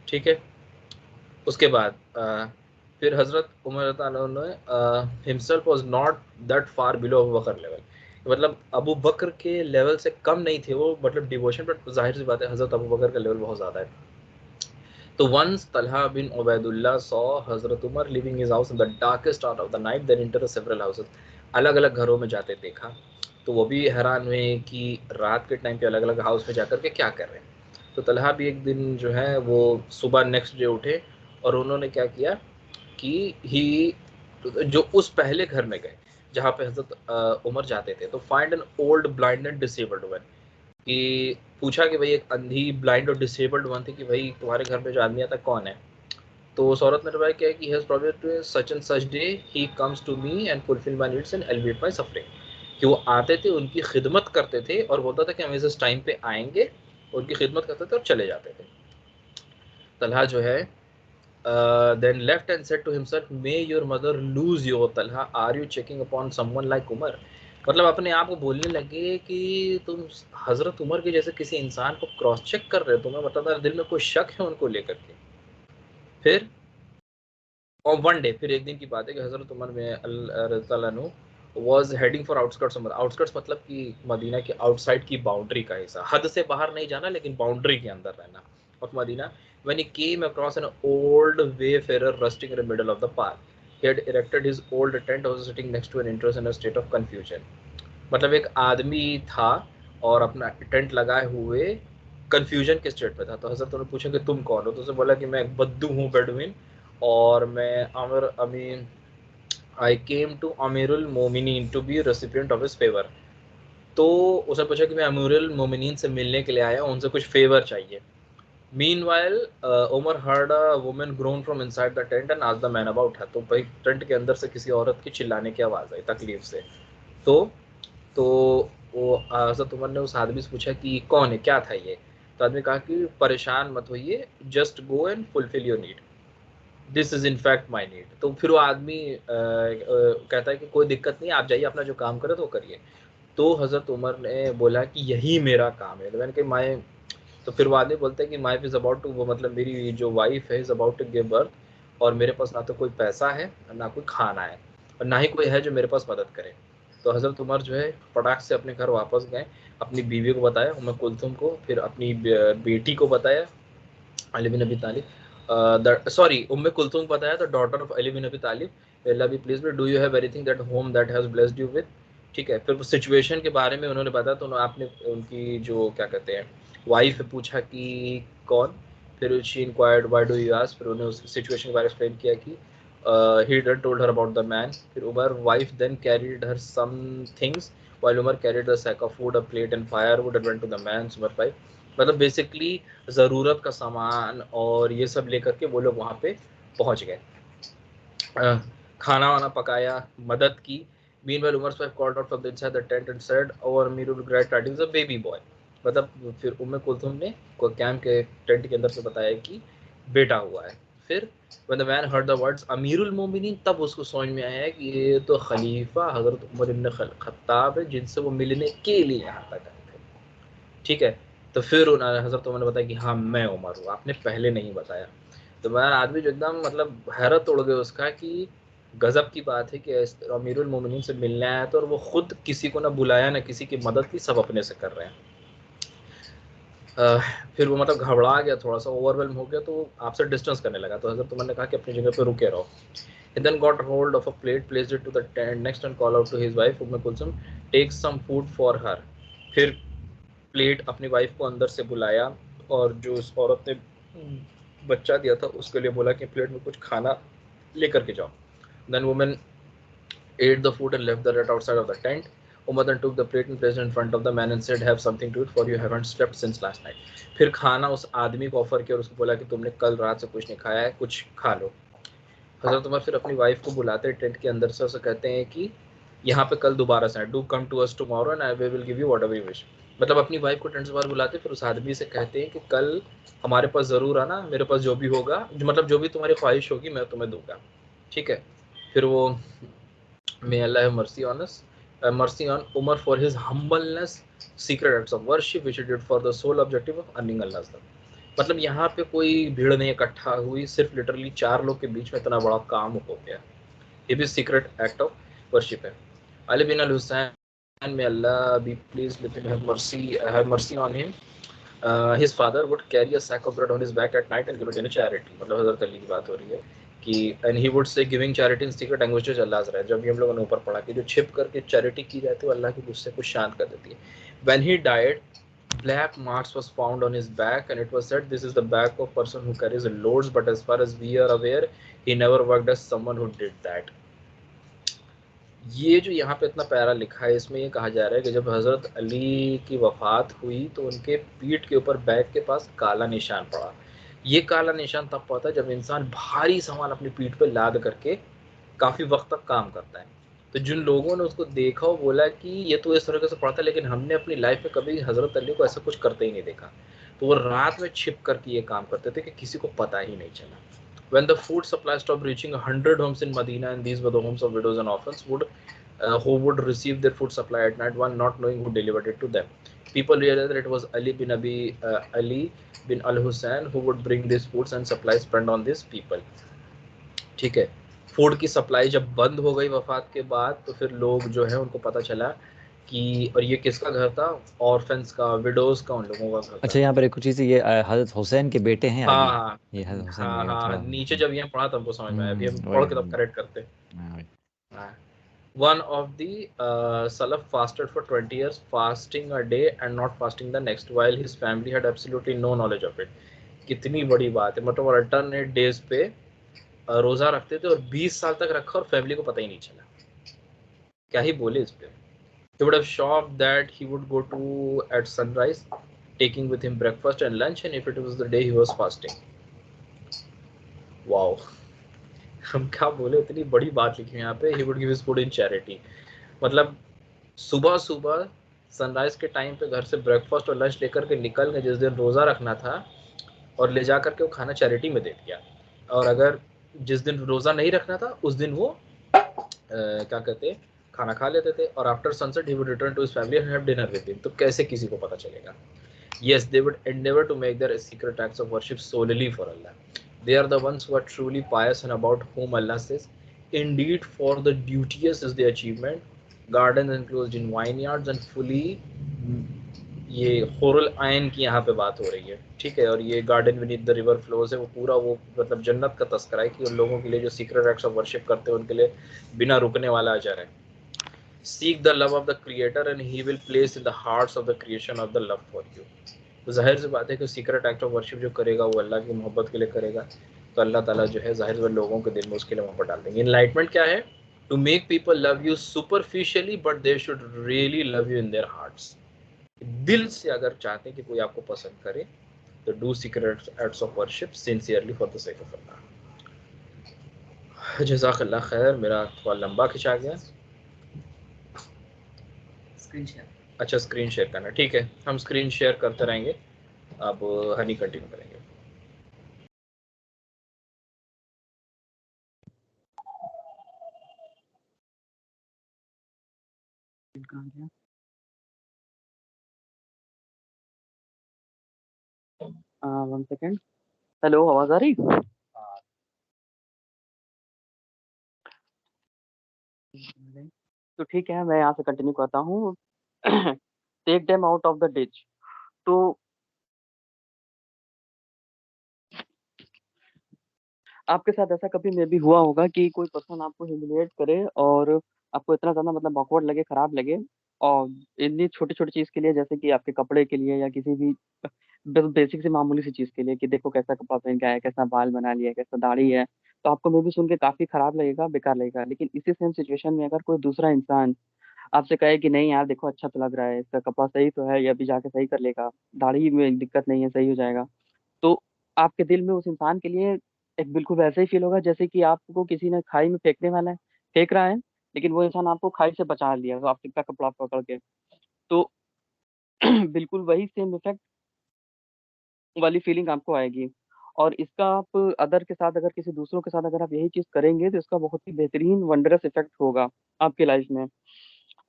B: ठीक है। उसके बाद फिर हज़रत उमर रज़ियल्लाहु अन्हु ने himself was not that far below Abu Bakr level, मतलब अबू बकर के लेवल से कम नहीं थे वो, मतलब डिवोशन, बट जाहिर सी बात है हज़रत अबू बकर का लेवल बहुत ज़्यादा है। तो once Talha bin Ubaidullah saw हज़रत Umar leaving his house in the darkest hour of the night, then enter several houses, अलग अलग घरों में जाते देखा। तो वो भी हैरान हुए कि रात के टाइम पे अलग अलग हाउस में जाकर के क्या कर रहे हैं। तो तलहा भी एक दिन जो है वो सुबह नेक्स्ट डे उठे और उन्होंने क्या किया कि ही जो उस पहले घर में गए जहाँ पे हज़रत उमर जाते थे, तो find an old blind and disabled woman, कि पूछा कि भाई एक अंधी, ब्लाइंड और डिसेबल्ड वन थी कि भाई तुम्हारे घर में जो आदमी आता कौन है। तो उस औरत ने रिप्लाई किया कि has promised to such and such day he comes to me and fulfil my needs and alleviate my suffering, कि वो आते थे, उनकी खिदमत करते थे और बोलता था कि हम इस टाइम पे आएंगे, उनकी खिदमत करते थे और चले जाते थे। तलहा जो है then left and said to himself, may your mother lose you, Talha, are you checking upon someone like Umar? मतलब अपने आप को बोलने लगे कि तुम हजरत उमर के जैसे किसी इंसान को क्रॉस चेक कर रहे हो, तुम्हें मतलब दिल में कोई शक है उनको लेकर के। फिर और वन डे, फिर एक दिन की बात है कि हजरत उमर में was heading for outskirts. Outskirts मतलब कि मदीना के आउटसाइड की बाउंड्री का हिस्सा, हद से बाहर नहीं जाना लेकिन बाउंड्री के अंदर रहना of Medina. when he came across an old wayfarer resting in the middle of the park, he had erected his old tent, was sitting next to an entrance in a state of confusion। मतलब एक आदमी था और अपना tent लगाए हुए confusion के state में था। तो हजरत ने पूछा कि तुम कौन हो? तो उसने बोला कि मैं एक बद्दू हूँ, बेडुइन, और मैं अमर अमीन, आई केम टू अमीरुल मोमिनीन to be recipient of his favour. तो उसने पूछा कि मैं अमीरुल मोमिनीन से मिलने के लिए आया हूँ, उनसे कुछ फेवर चाहिए। Meanwhile, Omar heard a woman groan from inside the tent and asked the man about her। तो भाई टेंट के अंदर से किसी औरत की चिल्लाने की आवाज़ आई तकलीफ से। तो तो वो हज़रत उमर ने उस आदमी से पूछा कि कौन है, क्या था ये? तो आदमी कहा कि परेशान मत होइए, just go and fulfil your need, this is in fact my need. तो फिर वो आदमी कहता है कि कोई दिक्कत नहीं, आप जाइए अपना जो काम करे तो करिए। तो हज़रत उमर ने बोला कि यही मेरा काम है। तो मैंने कहा माई, तो फिर वो आदमी बोलते हैं कि माई इज़ अबाउट टू, वो मतलब मेरी जो वाइफ है is about to give birth, और मेरे पास ना तो कोई पैसा है ना कोई खाना है और ना ही कोई है जो मेरे पास मदद करे। तो हज़रत उमर जो है फटाक से अपने घर वापस गए, अपनी बीवी को बताया उम्मे कुलथुम को, फिर अपनी बेटी को बताया अली बिन अबी तालिब, सॉरी उम्मे कुलथुम को बताया, the daughter of Ali bin Abi Talib, Allah be pleased with, do you have anything that home that has blessed you with. ठीक है, फिर वो सिचुएशन के बारे में उन्होंने बताया। तो आपने उनकी जो क्या कहते हैं वाइफ पूछा कि कौन, फिर she inquired why do you ask, फिर उन्हें उस सिचुएशन के बारे में एक्सप्लेन किया कि he then told her about the man। फिर Umar wife then carried her some things while Umar carried the sack of food, a plate and firewood and went to the man's wife। मतलब basically ज़रूरत का सामान और ये सब लेकर के वो लोग वहाँ पे पहुँच गए, खाना वाना पकाया, मदद की। Meanwhile, Umar's wife called out from inside the tent and said, "Our Amirul great tidings, a baby boy।" मतलब फिर उम्मे कुलथुम ने कैंप के टेंट के अंदर से बताया कि बेटा हुआ है। फिर when the man heard the words अमीरुल मोमिनीन, तब उसको समझ में आया कि ये तो खलीफा हजरत उमर इब्न खत्ताब है, जिनसे वो मिलने के लिए यहाँ तक आए थे। ठीक है, तो फिर उन्होंने हजरत उमर ने बताया कि हाँ मैं उमर हूँ, आपने पहले नहीं बताया। तो मैं आदमी जो एकदम मतलब हैरत उड़ गई उसका कि गजब की बात है कि अमीरुल मोमिनीन से मिलने आया तो, और वो खुद किसी को ना बुलाया ना किसी की मदद की, सब अपने से कर रहे हैं। फिर वो मतलब घबरा गया, थोड़ा सा ओवरवेलम हो गया, तो आपसे डिस्टेंस करने लगा। तो हजरत उमर ने कहा कि अपनी जगह पे रुके रहो। He then got hold of a plate, placed it to the tent next and called out to his wife Umm Kulsum, take some food for her. फिर प्लेट अपनी वाइफ को अंदर से बुलाया, और जो उस औरत ने बच्चा दिया था उसके लिए बोला कि प्लेट में कुछ खाना लेकर के जाओ। Then woman ate the food and left the rat outside of the tent. Umar then took the plate and placed it in front of the man and said, "Have something to eat, for you haven't slept since last night." फिर खाना उस आदमी को offer किया और उसको बोला कि तुमने कल रात से कुछ नहीं खाया है, कुछ खा लो। हजरत उमर फिर अपनी वाइफ को बुलाते हैं टेंट के अंदर से, उसे कहते हैं कि यहाँ पे कल दोबारा से do come to us tomorrow and I will give you whatever you wish. मतलब अपनी वाइफ को टेंट से बाहर बुलाते, फिर उस आदमी से कहते हैं कि कल हमारे पास ज़रूर आना, मेरे पास जो भी होगा, मतलब जो भी तुम्हारी ख्वाहिश होगी मैं तुम्हें दूंगा। ठीक है, फिर वो May Allah have mercy on us, mercy on Umar for his humbleness, secret acts of worship which he did for the sole objective of earning Allah's love. मतलब यहाँ पे कोई भीड़ नहीं इकट्ठा हुई, सिर्फ लिटरली 4 लोग के बीच में इतना बड़ा काम हो गया। ये भी सीक्रेट एक्ट ऑफ वर्शिप है। Ali bin al-Husayn, may Allah be pleased with him, have mercy on him. His father would carry a sack of bread on his back at night and give it in a charity. मतलब हज़रत अली की बात हो रही है कि and he would say giving charity in secret anguishes Allah's wrath. जब भी हम लोगों ने ऊपर पढ़ा कि जो छिप करके चैरिटी की जाती है वो अल्लाह के गुस्से को शांत कर देती है। When he died, black marks was found on his back and it was said this is the back of person who carries loads, but as far as we are aware he never worked as someone who did that. ये जो यहाँ पे इतना प्यारा लिखा है, इसमें ये कहा जा रहा है कि जब हज़रत अली की वफ़ात हुई तो उनके पीठ के ऊपर बैक के पास काला निशान पड़ा। ये काला निशान तब पड़ता है जब इंसान भारी सामान अपनी पीठ पे लाद करके काफ़ी वक्त तक काम करता है। तो जिन लोगों ने उसको देखा वो बोला कि ये तो इस तरह से पड़ता है, लेकिन हमने अपनी लाइफ में कभी हज़रत अली को ऐसा कुछ करते ही नहीं देखा। तो वो रात में छिप करके ये काम करते थे कि किसी को पता ही नहीं चला। When the food supply stopped reaching 100 homes in Medina, and these were the homes of widows and orphans, who would receive their food supply at night, one not knowing who delivered it to them. People realized that it was Ali bin al-Husayn who would bring these foods and supplies spent on these people. ठीक है, food की supply जब बंद हो गई वफात के बाद, तो फिर लोग जो है उनको पता चला कि, और ये किसका घर था, ऑर्फेंस का, विडोज का, उन लोगों का घर था।
A: अच्छा, यहाँ पर एक कुछ चीज़, ये हज़रत हुसैन के बेटे हैं अली।
B: हाँ
A: ये हज़रत हुसैन
B: हाँ
A: वगैरह
B: हाँ,
A: थोड़ा
B: नीचे जब ये पढ़ा तब हमको समझ में आया, अभी हम
A: वही
B: पढ़ के तब करेक्ट करते।
A: वही।
B: One of the Salaf fasted for 20 years, fasting a day and not fasting the next, while his family had absolutely no knowledge of it. कितनी बड़ी बात है, मतलब अल्टरनेट डेज पे रोजा रखते थे और 20 साल तक रखा और फैमिली को पता ही नहीं चला। क्या ही बोले इस पे। He would have shocked that he would go to at sunrise, taking with him breakfast and lunch, and if it was the day he was fasting. Wow. हम क्या बोले, इतनी बड़ी बात लिखी है यहाँ पे। He would give his food in charity. मतलब सुबह सुबह सनराइज के टाइम पे घर से ब्रेकफास्ट और लंच लेकर के निकल गए जिस दिन रोज़ा रखना था, और ले जा करके वो खाना चैरिटी में दे दिया। और अगर जिस दिन रोज़ा नहीं रखना था उस दिन वो क्या कहते हैं, खाना खा लेते थे, और after sunset he would return to his family and have dinner with him. तो कैसे किसी को पता चलेगा। Yes, they would endeavor to make their secret acts of worship solely for Allah. They are the ones who are truly pious and about whom Allah says, "Indeed, for the duteous is the achievement. Gardens enclosed in vineyards and fully." ये होरल ion की यहाँ पे बात हो रही है, ठीक है। और ये garden Vineeth the river flows है, वो पूरा वो मतलब जन्नत का तस्करा है कि उन लोगों के लिए जो सीक्रेट एक्ट्स ऑफ वर्शिप करते हैं उनके लिए बिना रुकने वाला अजर है। Seek the love of the creator and he will place in the hearts of the creation of the love for you. तो जाहिर सी बात है कि सीक्रेट एक्ट ऑफ वर्शिप जो करेगा वो अल्लाह की मोहब्बत के लिए करेगा, तो अल्लाह ताला जो है जाहिर से लोगों के दिल में उसके लिए मोहब्बत डाल देंगे। इनलाइटमेंट क्या है? To make people love you superficially but they should really love you in their hearts. दिल से अगर चाहते हैं कि कोई आपको पसंद करे तो do secret acts of worship sincerely for the sake of Allah. जज़ाकल्लाह खैर, मेरा थोड़ा लंबा खिंचा गया। स्क्रीन शेयर, अच्छा स्क्रीन शेयर करना, ठीक है, हम स्क्रीन शेयर करते रहेंगे। अब हनी कंटिन्यू करेंगे।
C: कहाँ गया? One second. हेलो, आवाज आ रही? तो ठीक है, मैं यहाँ से कंटिन्यू करता हूँ। Take them out of the ditch. तो आपके साथ ऐसा कभी मे भी हुआ होगा कि कोई पर्सन आपको ह्यूमिलिएट करे और आपको इतना ज़्यादा मतलब ऑकवर्ड लगे, खराब लगे, और इतनी छोटी-छोटी चीज़ के लिए, जैसे कि आपके कपड़े के लिए या किसी भी बेसिक सी मामूली सी चीज़ के लिए, कि देखो कैसा कपड़ा पहन के आया है, कैसा बाल बना लिया है, कैसा दाढ़ी है, तो आपको मे बी सुन के काफ़ी खराब लगेगा, बेकार लगेगा। लेकिन इसी सेम सिचुएशन में अगर कोई दूसरा इंसान आपसे कहे कि नहीं यार देखो अच्छा तो लग रहा है, इसका कपड़ा सही तो है, ये अभी जाके सही कर लेगा, दाढ़ी में दिक्कत नहीं है, सही हो जाएगा। तो आपके दिल में उस इंसान के लिए एक बिल्कुल वैसा ही फ़ील होगा जैसे कि आपको किसी ने खाई में फेंकने वाला है, फेंक रहा है, लेकिन वो इंसान आपको खाई से बचा लिया, तो आपका कपड़ा पकड़ के। तो बिल्कुल वही सेम इफ़ेक्ट वाली फ़ीलिंग आपको आएगी। और इसका आप अदर के साथ, अगर किसी दूसरों के साथ अगर आप यही चीज़ करेंगे, तो इसका बहुत ही बेहतरीन वंडरस इफ़ेक्ट होगा आपकी लाइफ़ में।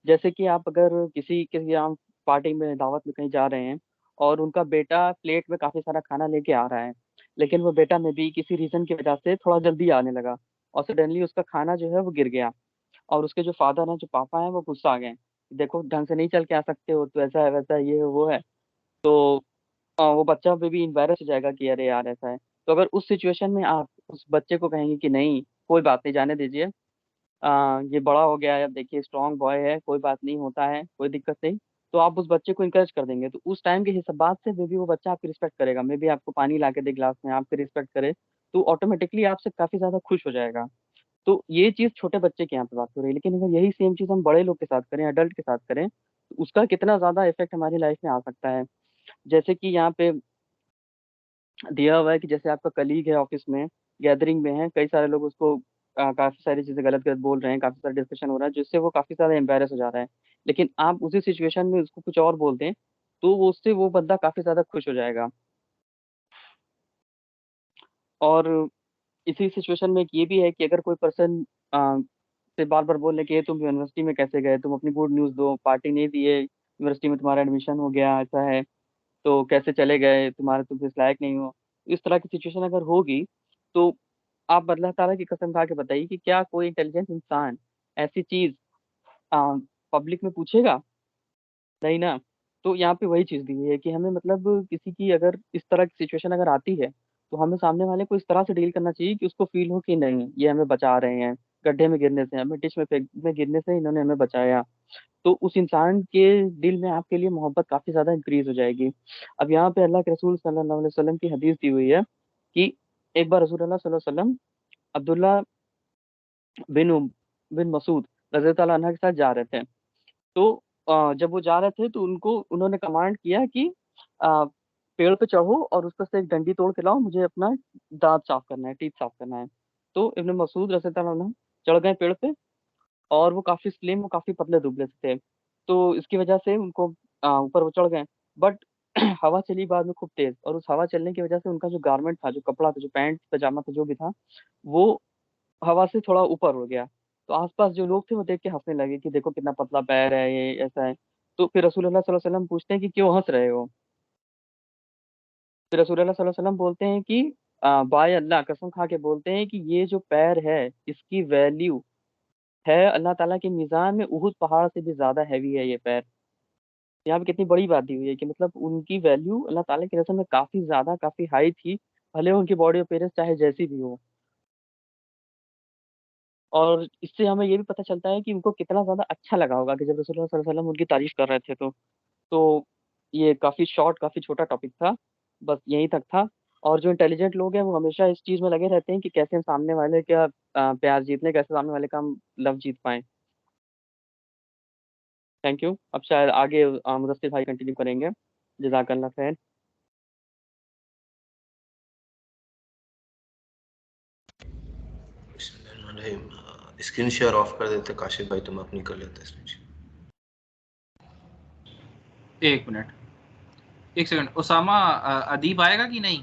C: जैसे कि आप अगर किसी आप पार्टी में, दावत में कहीं जा रहे हैं और उनका बेटा प्लेट में काफ़ी सारा खाना लेके आ रहा है, लेकिन वो बेटा में भी किसी रीज़न की वजह से थोड़ा जल्दी आने लगा और सडनली उसका खाना जो है वो गिर गया, और उसके जो फादर हैं, जो पापा हैं, वो गुस्सा आ गए। देखो ढंग से नहीं चल के आ सकते हो, तो ऐसा है, वैसा है, ये है, वो है। तो वो बच्चा मे बी एम्बैरेस हो जाएगा कि अरे यार ऐसा है। तो अगर उस सिचुएशन में आप उस बच्चे को कहेंगे कि नहीं, कोई बात नहीं, जाने दीजिए, ये बड़ा हो गया है, अब देखिए स्ट्रॉन्ग बॉय है, कोई बात नहीं, होता है, कोई दिक्कत नहीं। तो आप उस बच्चे को एनकरेज कर देंगे, तो उस टाइम के हिसाब बात से मे बी वो बच्चा आपकी रिस्पेक्ट करेगा, मे बी आपको पानी ला के दे ग्लास में, आपकी रिस्पेक्ट करे, तो ऑटोमेटिकली आपसे काफ़ी ज़्यादा खुश हो जाएगा। तो ये चीज़ छोटे बच्चे के यहाँ पे बात हो रही है, लेकिन अगर यही सेम चीज़ हम बड़े लोग के साथ करें, एडल्ट के साथ करें, तो उसका कितना ज़्यादा इफ़ेक्ट हमारी लाइफ़ में आ सकता है। जैसे कि यहाँ पे दिया हुआ है कि जैसे आपका कलीग है ऑफ़िस में, गैदरिंग में है, कई सारे लोग उसको काफ़ी सारी चीज़ें गलत-गलत बोल रहे हैं, काफ़ी सारा डिस्कशन हो रहा है, जिससे वो काफ़ी ज़्यादा एम्बैरेस हो जा रहा है। लेकिन आप उसी सिचुएशन में उसको कुछ और बोल दें, तो वो उससे वो बंदा काफ़ी ज़्यादा खुश हो जाएगा। और इसी सिचुएशन में एक ये भी है कि अगर कोई पर्सन से बार-बार बोल रहे कि ये तुम यूनिवर्सिटी में कैसे गए? तुम अपनी गुड न्यूज़ दो, पार्टी नहीं दी है, यूनिवर्सिटी में तुम्हारा एडमिशन हो गया, ऐसा है, तो कैसे चले गए? तुम इस लायक नहीं हो। इस तरह की सिचुएशन अगर होगी, तो आप अल्लाह ताला की कसम खा के बताइए कि क्या कोई इंटेलिजेंट इंसान ऐसी चीज़ अ, पब्लिक में पूछेगा? नहीं ना। तो यहाँ पे वही चीज़ दी हुई है कि हमें मतलब किसी की अगर इस तरह की सिचुएशन अगर आती है, तो हमें सामने वाले को इस तरह से डील करना चाहिए कि उसको फ़ील हो कि नहीं, ये हमें बचा रहे हैं, गड्ढे में गिरने से, हमें डिच में गिरने से इन्होंने हमें बचाया। तो उस इंसान के दिल में आपके लिए मोहब्बत काफ़ी ज़्यादा इंक्रीज़ हो जाएगी। अब यहाँ पे अल्लाह के रसूल सल्लल्लाहु अलैहि वसल्लम की हदीस दी हुई है कि एक बार रसूल अल्लाह सल्लल्लाहु अलैहि वसल्लम अब्दुल्ला बिन बिन मसूद रज़ी अल्लाह ताला अन्हा के साथ जा रहे थे। तो जब वो जा रहे थे तो उनको उन्होंने कमांड किया कि अ, पेड़ पे चढ़ो और उसपे से एक डंडी तोड़ के लाओ, मुझे अपना दाँत साफ करना है, टीथ साफ करना है। तो इब्न मसूद रज़ी अल्लाह अन्हु चढ़ गए पेड़ पे, और वो काफ़ी स्लिम और काफ़ी पतले-दुबले से थे। तो इसकी वजह से उनको ऊपर वो चढ़ गए। बट हवा चली बाद में खूब तेज़, और उस हवा चलने की वजह से उनका जो गारमेंट था, जो कपड़ा था, जो पैंट, पजामा था, जो भी था, वो हवा से थोड़ा ऊपर उड़ गया। तो आस-पास जो लोग थे वो देख के हँसने लगे कि देखो कितना पतला पैर है, ये ऐसा है। तो फिर रसूलुल्लाह सल्लल्लाहु अलैहि वसल्लम पूछते हैं कि क्यों हँस रहे हो? फिर रसूलुल्लाह सल्लल्लाहु अलैहि वसल्लम बोलते हैं कि बाय अल्लाह, कसम खा के बोलते हैं कि ये जो पैर है, इसकी वैल्यू है अल्लाह ताला के मीज़ान में उहुद पहाड़ से भी ज़्यादा हेवी है ये पैर। यहाँ पे कितनी बड़ी बात दी हुई है कि मतलब उनकी वैल्यू अल्लाह ताला की नज़र में काफ़ी ज़्यादा, काफ़ी हाई थी, भले उनकी बॉडी अपीयरेंस चाहे जैसी भी हो। और इससे हमें ये भी पता चलता है कि उनको कितना ज़्यादा अच्छा लगा होगा कि जब रसूलुल्लाह सल्लल्लाहु अलैहि वसल्लम उनकी तारीफ़ कर रहे थे तो। तो ये काफ़ी शॉर्ट, काफ़ी छोटा टॉपिक था, बस यहीं तक था। और जो इंटेलिजेंट लोग हैं वो हमेशा इस चीज़ में लगे रहते हैं कि कैसे हम सामने वाले का प्यार जीत लें, कैसे सामने वाले का हम लव जीत पाएँ। Thank you. अब शायद आगे मुदस्सिर भाई कंटिन्यू करेंगे। जज़ाकल्लाह खैर।
D: स्क्रीन शेयर ऑफ कर देते काशिफ भाई, तुम अपनी कर लेते स्क्रीन शेयर।
B: एक मिनट, एक सेकंड। उसामा, अदीब आएगा कि नहीं?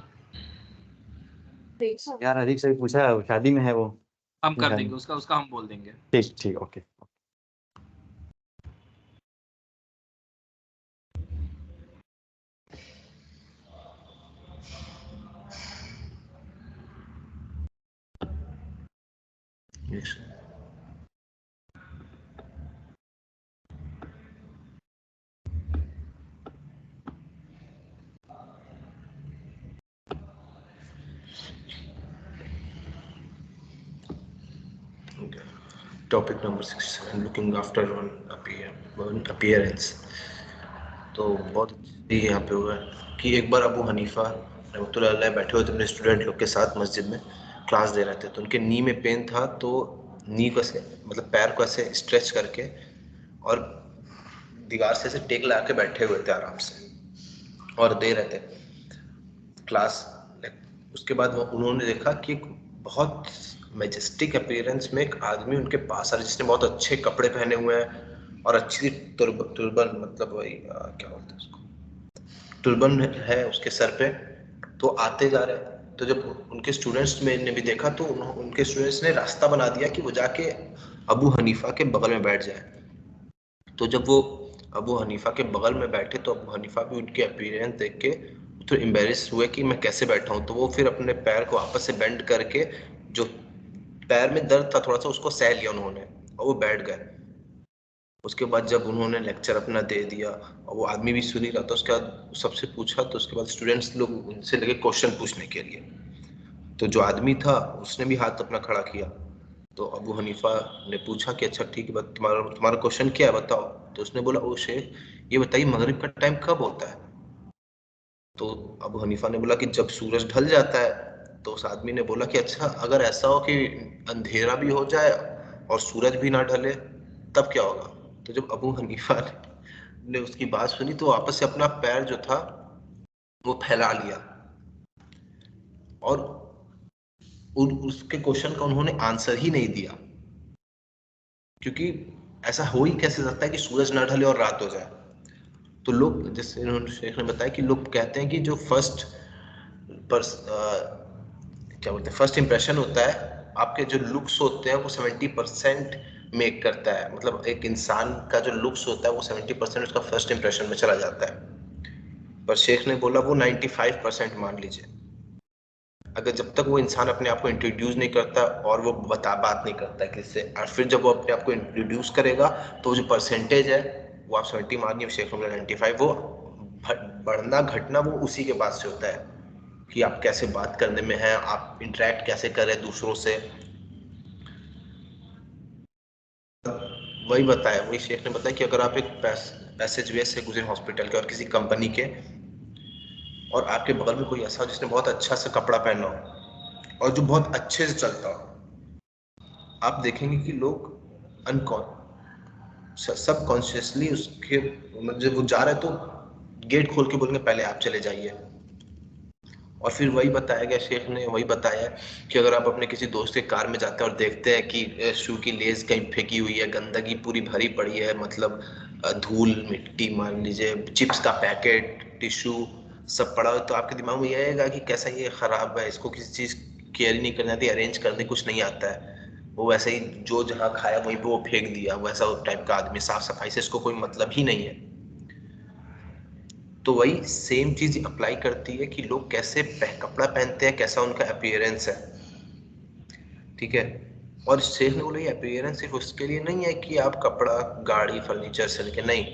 A: यार अधिक से पूछा, शादी में है वो।
B: हम कर
A: शादी
B: देंगे
A: में।
B: उसका हम बोल देंगे।
A: ठीक ठीक, okay.
D: section. Okay. Topic number 67, looking after one appearance. तो बहुत अच्छी यहाँ पे हुआ है कि एक बार अबू हनीफा रहमतुल्लाह अलैह बैठे हुए थे अपने स्टूडेंट लोग के साथ मस्जिद में क्लास दे रहे थे, तो उनके नी में पेन था, तो नी को ऐसे मतलब पैर को ऐसे स्ट्रेच करके और दीवार से ऐसे टेक लगा के बैठे हुए थे आराम से और दे रहे थे क्लास। उसके बाद उन्होंने देखा कि बहुत मैजेस्टिक अपीयरेंस में एक आदमी उनके पास आ रहा है जिसने बहुत अच्छे कपड़े पहने हुए हैं और अच्छी तुर्बन मतलब वही क्या बोलते हैं उसको, तुर्बन है उसके सर पे, तो आते जा रहे हैं। तो जब उनके स्टूडेंट्स में ने भी देखा तो उनके स्टूडेंट्स ने रास्ता बना दिया कि वो जाके अबू हनीफा के बगल में बैठ जाए। तो जब वो अबू हनीफा के बगल में बैठे तो अबू हनीफा भी उनके अपीयरेंस देख के तो एम्बेरस हुए कि मैं कैसे बैठा हूँ, तो वो फिर अपने पैर को वापस से बेंड करके जो पैर में दर्द था थोड़ा सा उसको सह लिया उन्होंने और वो बैठ गए। उसके बाद जब उन्होंने लेक्चर अपना दे दिया और वो आदमी भी सुन ही रहा था, उसके बाद सबसे पूछा, तो उसके बाद स्टूडेंट्स लोग उनसे लगे क्वेश्चन पूछने के लिए। तो जो आदमी था उसने भी हाथ अपना खड़ा किया, तो अबू हनीफा ने पूछा कि अच्छा ठीक है, तुम्हारा क्वेश्चन क्या है बताओ। तो उसने बोला, ओ शेख ये बताइए मगरिब का टाइम कब होता है। तो अबू हनीफा ने बोला कि जब सूरज ढल जाता है। तो उस आदमी ने बोला कि अच्छा अगर ऐसा हो कि अंधेरा भी हो जाए और सूरज भी ना ढले तब क्या होगा। तो जब अबू हनीफा ने उसकी बात सुनी तो वापस से अपना पैर जो था वो फैला लिया और उसके क्वेश्चन का उन्होंने आंसर ही नहीं दिया, क्योंकि ऐसा हो ही कैसे सकता है कि सूरज ना ढले और रात हो जाए। तो लोग, जैसे इन्होंने शेख ने बताया कि लोग कहते हैं कि जो क्या बोलते हैं फर्स्ट इंप्रेशन होता है, आपके जो लुक्स होते हैं वो 70% मेक करता है। मतलब एक इंसान का जो लुक्स होता है वो 70% उसका फर्स्ट इंप्रेशन में चला जाता है। पर शेख ने बोला वो 95% मान लीजिए, अगर जब तक वो इंसान अपने आप को इंट्रोड्यूस नहीं करता और वो बात नहीं करता है किससे, और फिर जब वो अपने आप को इंट्रोड्यूस करेगा तो जो परसेंटेज है वो आप 70 मानिए, शेख ने बोला 95, वो बढ़ना घटना वो उसी के बाद से होता है कि आप कैसे बात करने में हैं, आप इंटरेक्ट कैसे कर रहे हैं दूसरों से। वही बताया, वही शेख ने बताया कि अगर आप एक पैसेजवे से गुजरे हॉस्पिटल के और किसी कंपनी के, और आपके बगल में कोई ऐसा हो जिसने बहुत अच्छा सा कपड़ा पहना हो और जो बहुत अच्छे से चलता हो, आप देखेंगे कि लोग सब कॉन्शियसली उसके जब वो जा रहे हैं तो गेट खोल के बोलेंगे पहले आप चले जाइए। और फिर वही बताया गया, शेख ने वही बताया कि अगर आप अपने किसी दोस्त के कार में जाते हैं और देखते हैं कि शू की लेस कहीं फेंकी हुई है, गंदगी पूरी भरी पड़ी है, मतलब धूल मिट्टी मान लीजिए, चिप्स का पैकेट, टिश्यू सब पड़ा हो, तो आपके दिमाग में यह आएगा कि कैसा ये खराब है, इसको किसी चीज केयर ही नहीं करनी आती, अरेंज करने कुछ नहीं आता है, वो वैसे ही जो जहाँ खाया वहीं पे वो फेंक दिया, वैसा टाइप का आदमी, साफ सफाई से इसको कोई मतलब ही नहीं है। तो वही सेम चीज अप्लाई करती है कि लोग कैसे कपड़ा पहनते हैं, कैसा उनका अपीयरेंस है, ठीक है। और शेख ने बोला ये अपीयरेंस सिर्फ उसके लिए नहीं है कि आप कपड़ा गाड़ी फर्नीचर से लेके, नहीं,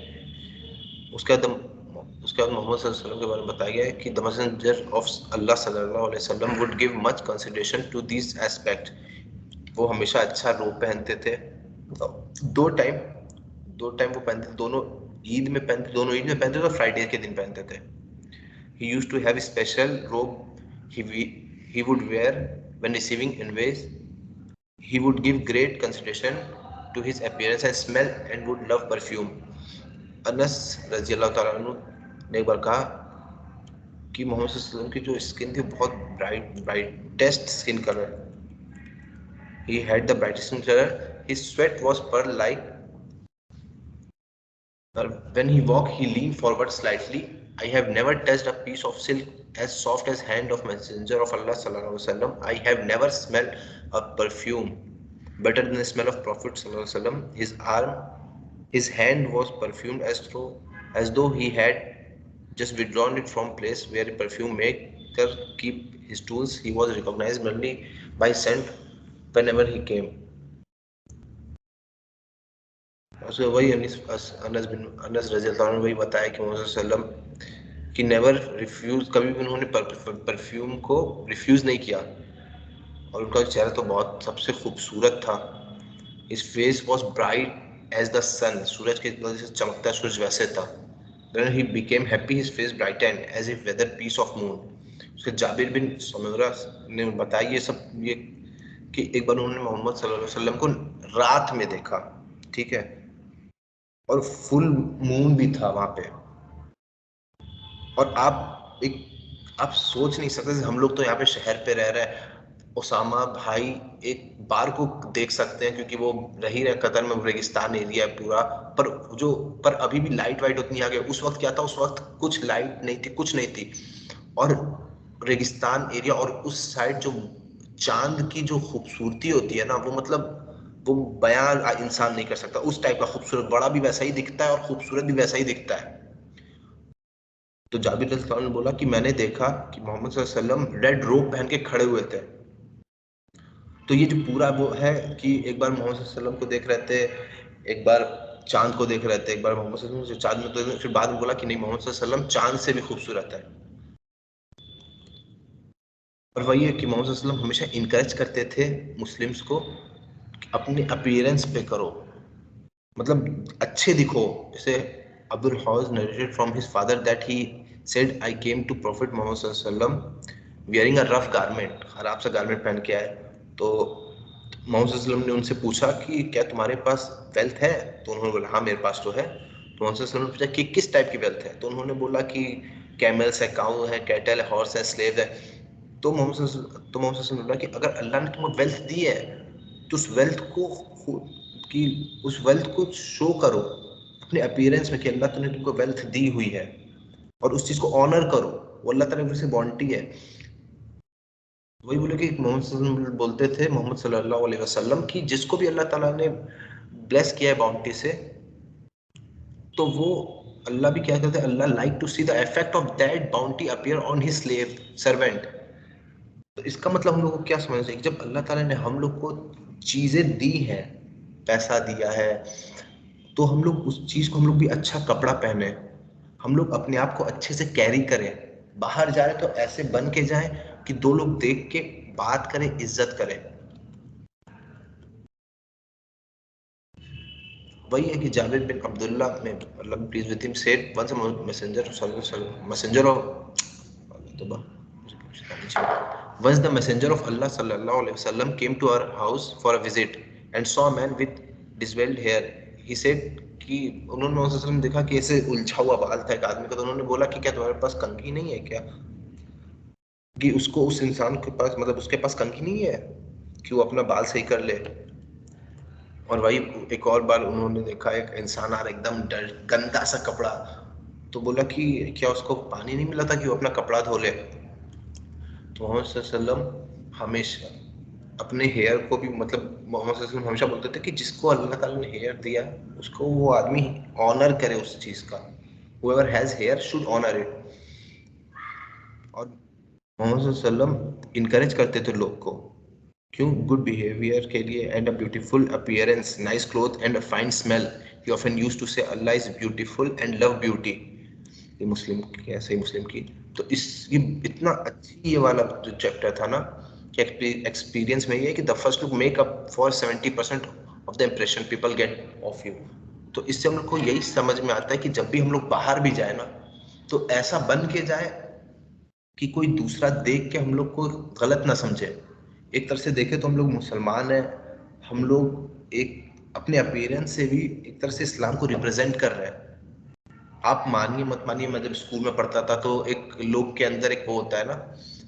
D: उसके बाद मोहम्मद सल्लल्लाहु अलैहि वसल्लम के बारे में बताया गया है कि द मैसेंजर ऑफ अल्लाह सल्लल्लाहु अलैहि वसल्लम would give much consideration to this aspect. वो हमेशा अच्छा रोब पहनते थे, दो टाइम वो पहनते थे, दोनों ईद में पहनते, दोनों ईद में पहनते थे और फ्राइडे के दिन पहनते थे। He used to have a special robe he would wear when receiving invites. He would give great consideration to his appearance and smell and would love perfume. Anas रजी अल्लाह तआला अन्हु ने एक बार कहा कि मोहम्मद सल्लल्लाहु अलैहि वसल्लम की जो स्किन थी बहुत brightest skin colour, he had the brightest skin color, his sweat was pearl like, when he walked he leaned forward slightly. I have never touched a piece of silk as soft as hand of messenger of Allah sallallahu alaihi wasallam. I have never smelled a perfume better than the smell of Prophet sallallahu alaihi wasallam. His hand was perfumed as though he had just withdrawn it from place where a perfume maker keep his tools. He was recognized merely by scent whenever he came. उसमें वही अनस रज़ी अल्लाह ने वही बताया कि मोहम्मद सल्लल्लाहु अलैहि वसल्लम कि नेवर रिफ्यूज, कभी भी उन्होंने परफ्यूम को रिफ्यूज नहीं किया, और उनका चेहरा तो बहुत सबसे खूबसूरत था। His face was bright as the sun, सूरज के जैसे चमकता सूरज वैसे था। Then he became happy, his face brightened as if weather piece of moon। उसके जाबिर बिन समुरा ने बताया ये सब, ये कि एक बार उन्होंने मोहम्मद सल्लल्लाहु अलैहि वसल्लम को रात में देखा, ठीक है, और फुल मून भी था वहां पे। और आप सोच नहीं सकते, हम लोग तो यहाँ पे शहर पे रह रहे हैं, उसामा भाई एक बार को देख सकते हैं क्योंकि वो रही रहे कतर में, रेगिस्तान एरिया है पूरा, पर अभी भी लाइट वाइट उतनी आ गई। उस वक्त क्या था, उस वक्त कुछ लाइट नहीं थी, कुछ नहीं थी, और रेगिस्तान एरिया, और उस साइड जो चांद की जो खूबसूरती होती है ना, वो मतलब वो बयान इंसान नहीं कर सकता। उस टाइप का खूबसूरत, बड़ा भी वैसा ही दिखता है और खूबसूरत भी वैसा ही दिखता है। तो जाबिर रज़ी अल्लाह ने बोला कि मैंने देखा कि मोहम्मद सल्लल्लाहु अलैहि वसल्लम रेड रोब पहन के खड़े हुए थे। तो ये जो पूरा वो है कि एक बार मोहम्मद सल्लल्लाहु अलैहि वसल्लम को देख रहे थे, एक बार चांद को देख रहे थे, एक बार मोहम्मद सल्लल्लाहु अलैहि वसल्लम चांद में, तो फिर बाद में बोला कि नहीं, मोहम्मद सल्लल्लाहु अलैहि वसल्लम चांद से भी खूबसूरत है। और वही है कि मोहम्मद सल्लल्लाहु अलैहि वसल्लम हमेशा इनकरेज करते थे मुस्लिम्स को, अपने अपीयरेंस पे करो, मतलब अच्छे दिखो। जैसे अब्दुल हौज narrated from his father that he said, I came to Prophet Muhammad sallallahu alaihi wasallam wearing a rough garment, खराब सा गारमेंट पहन के आए। तो मोहम्मद सल्लल्लाहु अलैहि वसल्लम ने उनसे पूछा कि क्या तुम्हारे पास वेल्थ है? तो उन्होंने बोला हाँ मेरे पास तो है। तो मोहम्मद सल्लल्लाहु अलैहि वसल्लम ने पूछा कि किस टाइप की वेल्थ है? तो उन्होंने बोला कि कैमल्स है, काऊ है, कैटल है, हॉर्स है, स्लेव है। तो मोहम्मद सल्लल्लाहु अलैहि वसल्लम ने बोला कि अगर अल्लाह ने तुम्हें वेल्थ दी है तो उस वेल्थ को शो करो अपने अपीयरेंस में कि अल्लाह ने तुमको वेल्थ दी हुई है, और उस चीज को ऑनर करो, वो अल्लाह ताला की बॉन्टी है। वही बोले कि मोहम्मद सल्लल्लाहु अलैहि वसल्लम बोलते थे, मोहम्मद सल्लल्लाहु अलैहि वसल्लम की जिसको भी अल्लाह ताला ने ब्लेस किया है बाउंटी से, तो वो अल्लाह भी क्या कहते हैं, Allah like to see the effect of that bounty appear on his slave servant. तो इसका मतलब हम लोग को क्या समझना चाहिए, जब अल्लाह ताला ने हम लोग को चीजें दी हैं, पैसा दिया है, तो हम लोग उस चीज को, हम लोग भी अच्छा कपड़ा पहने, हम लोग अपने आप को अच्छे से कैरी करें, बाहर जाए तो ऐसे बन के जाएं कि दो लोग देख के बात करें, इज्जत करें। वही है कि जाबिर बिन अब्दुल्ला में मतलब pleased with him said once a messenger of once the messenger of Allah sallallahu alaihi wasallam came to our house for a visit and saw a man with disheveled hair, he said कि उन्होंने मोहम्मद सल्लल्लाहु अलैहि वसल्लम देखा कि ऐसे उलझा हुआ बाल था एक आदमी का, तो उन्होंने बोला कि क्या तुम्हारे पास कंघी नहीं है क्या, कि उसको, उस इंसान के पास, मतलब उसके पास कंघी नहीं है कि वो अपना बाल सही कर ले। और वही एक और बार उन्होंने देखा एक इंसान आ रहा एकदम गंदा सा कपड़ा, तो बोला कि क्या उसको पानी नहीं मिला था कि वो अपना कपड़ा धो ले। तो मोहम्मद सल्लल्लाहु अलैहि वसल्लम हमेशा अपने हेयर को भी, मतलब मोहम्मद सल्लल्लाहु अलैहि वसल्लम हमेशा बोलते थे कि जिसको अल्लाह ताला ने हेयर दिया उसको वो आदमी ऑनर करे उस चीज का, whoever has hair should honor it। और मोहम्मद सल्लल्लाहु अलैहि वसल्लम इनकरेज करते थे लोग को, क्यों, गुड बिहेवियर के लिए, and a beautiful appearance, nice cloth and a fine smell. He often used to say Allah is beautiful and love beauty. ये मुस्लिम की है, सही मुस्लिम की। तो ये इतना अच्छी ये वाला जो चैप्टर था ना, कि एक्सपीरियंस में ये है कि the first look make up for 70% of the impression people get of you. तो इससे हम लोग को यही समझ में आता है कि जब भी हम लोग बाहर भी जाए ना, तो ऐसा बन के जाए कि कोई दूसरा देख के हम लोग को गलत ना समझे। एक तरह से देखे तो हम लोग मुसलमान हैं, हम लोग एक अपने अपीयरेंस से भी एक तरह से इस्लाम को रिप्रेजेंट कर रहे हैं। आप मानिए मत मानिए, मैं जब स्कूल में पढ़ता था तो एक लोग के अंदर एक वो होता है ना,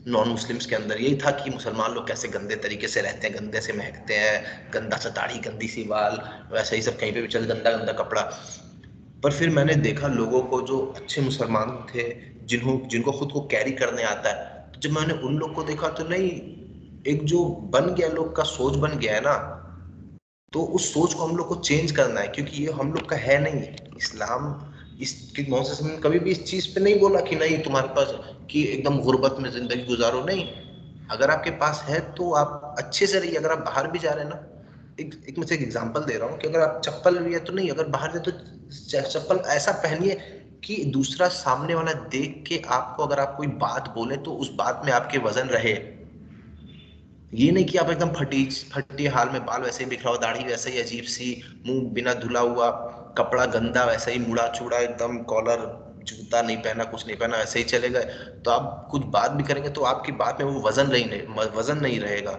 D: नॉन मुस्लिम्स के अंदर यही था कि मुसलमान लोग कैसे गंदे तरीके से रहते हैं, गंदे से महकते हैं, गंदा सा दाढ़ी, गंदी सी बाल, वैसे ही सब कहीं पे भी चल, गंदा गंदा कपड़ा। पर फिर मैंने देखा लोगों को जो अच्छे मुसलमान थे, जिनको खुद को कैरी करने आता है, तो जब मैंने उन लोग को देखा तो नहीं, एक जो बन गया लोग का सोच बन गया है ना, तो उस सोच को हम लोग को चेंज करना है, क्योंकि ये हम लोग का है नहीं। इस्लाम मोहम्मद ने कभी भी इस चीज पे नहीं बोला कि नहीं तुम्हारे पास कि एकदम गुर्बत में जिंदगी गुजारो, नहीं। अगर आपके पास है तो आप अच्छे से रहिए। अगर आप बाहर भी जा रहे हैं ना, एक मैं एक एग्जांपल दे रहा हूँ कि अगर आप चप्पल भी है तो नहीं, अगर बाहर जाए तो चप्पल ऐसा पहनिए कि दूसरा सामने वाला देख के आपको, अगर आप कोई बात बोले तो उस बात में आपके वजन रहे। ये नहीं कि आप एकदम फटी हाल में, बाल वैसे ही बिखरा हुआ, दाढ़ी वैसे ही अजीब सी, मुंह बिना धुला हुआ, कपड़ा गंदा वैसे ही मुड़ा चूड़ा एकदम, कॉलर, जूता नहीं पहना, कुछ नहीं पहना, ऐसे ही चले गए, तो आप कुछ बात भी करेंगे तो आपकी बात में वो वजन नहीं रहेगा।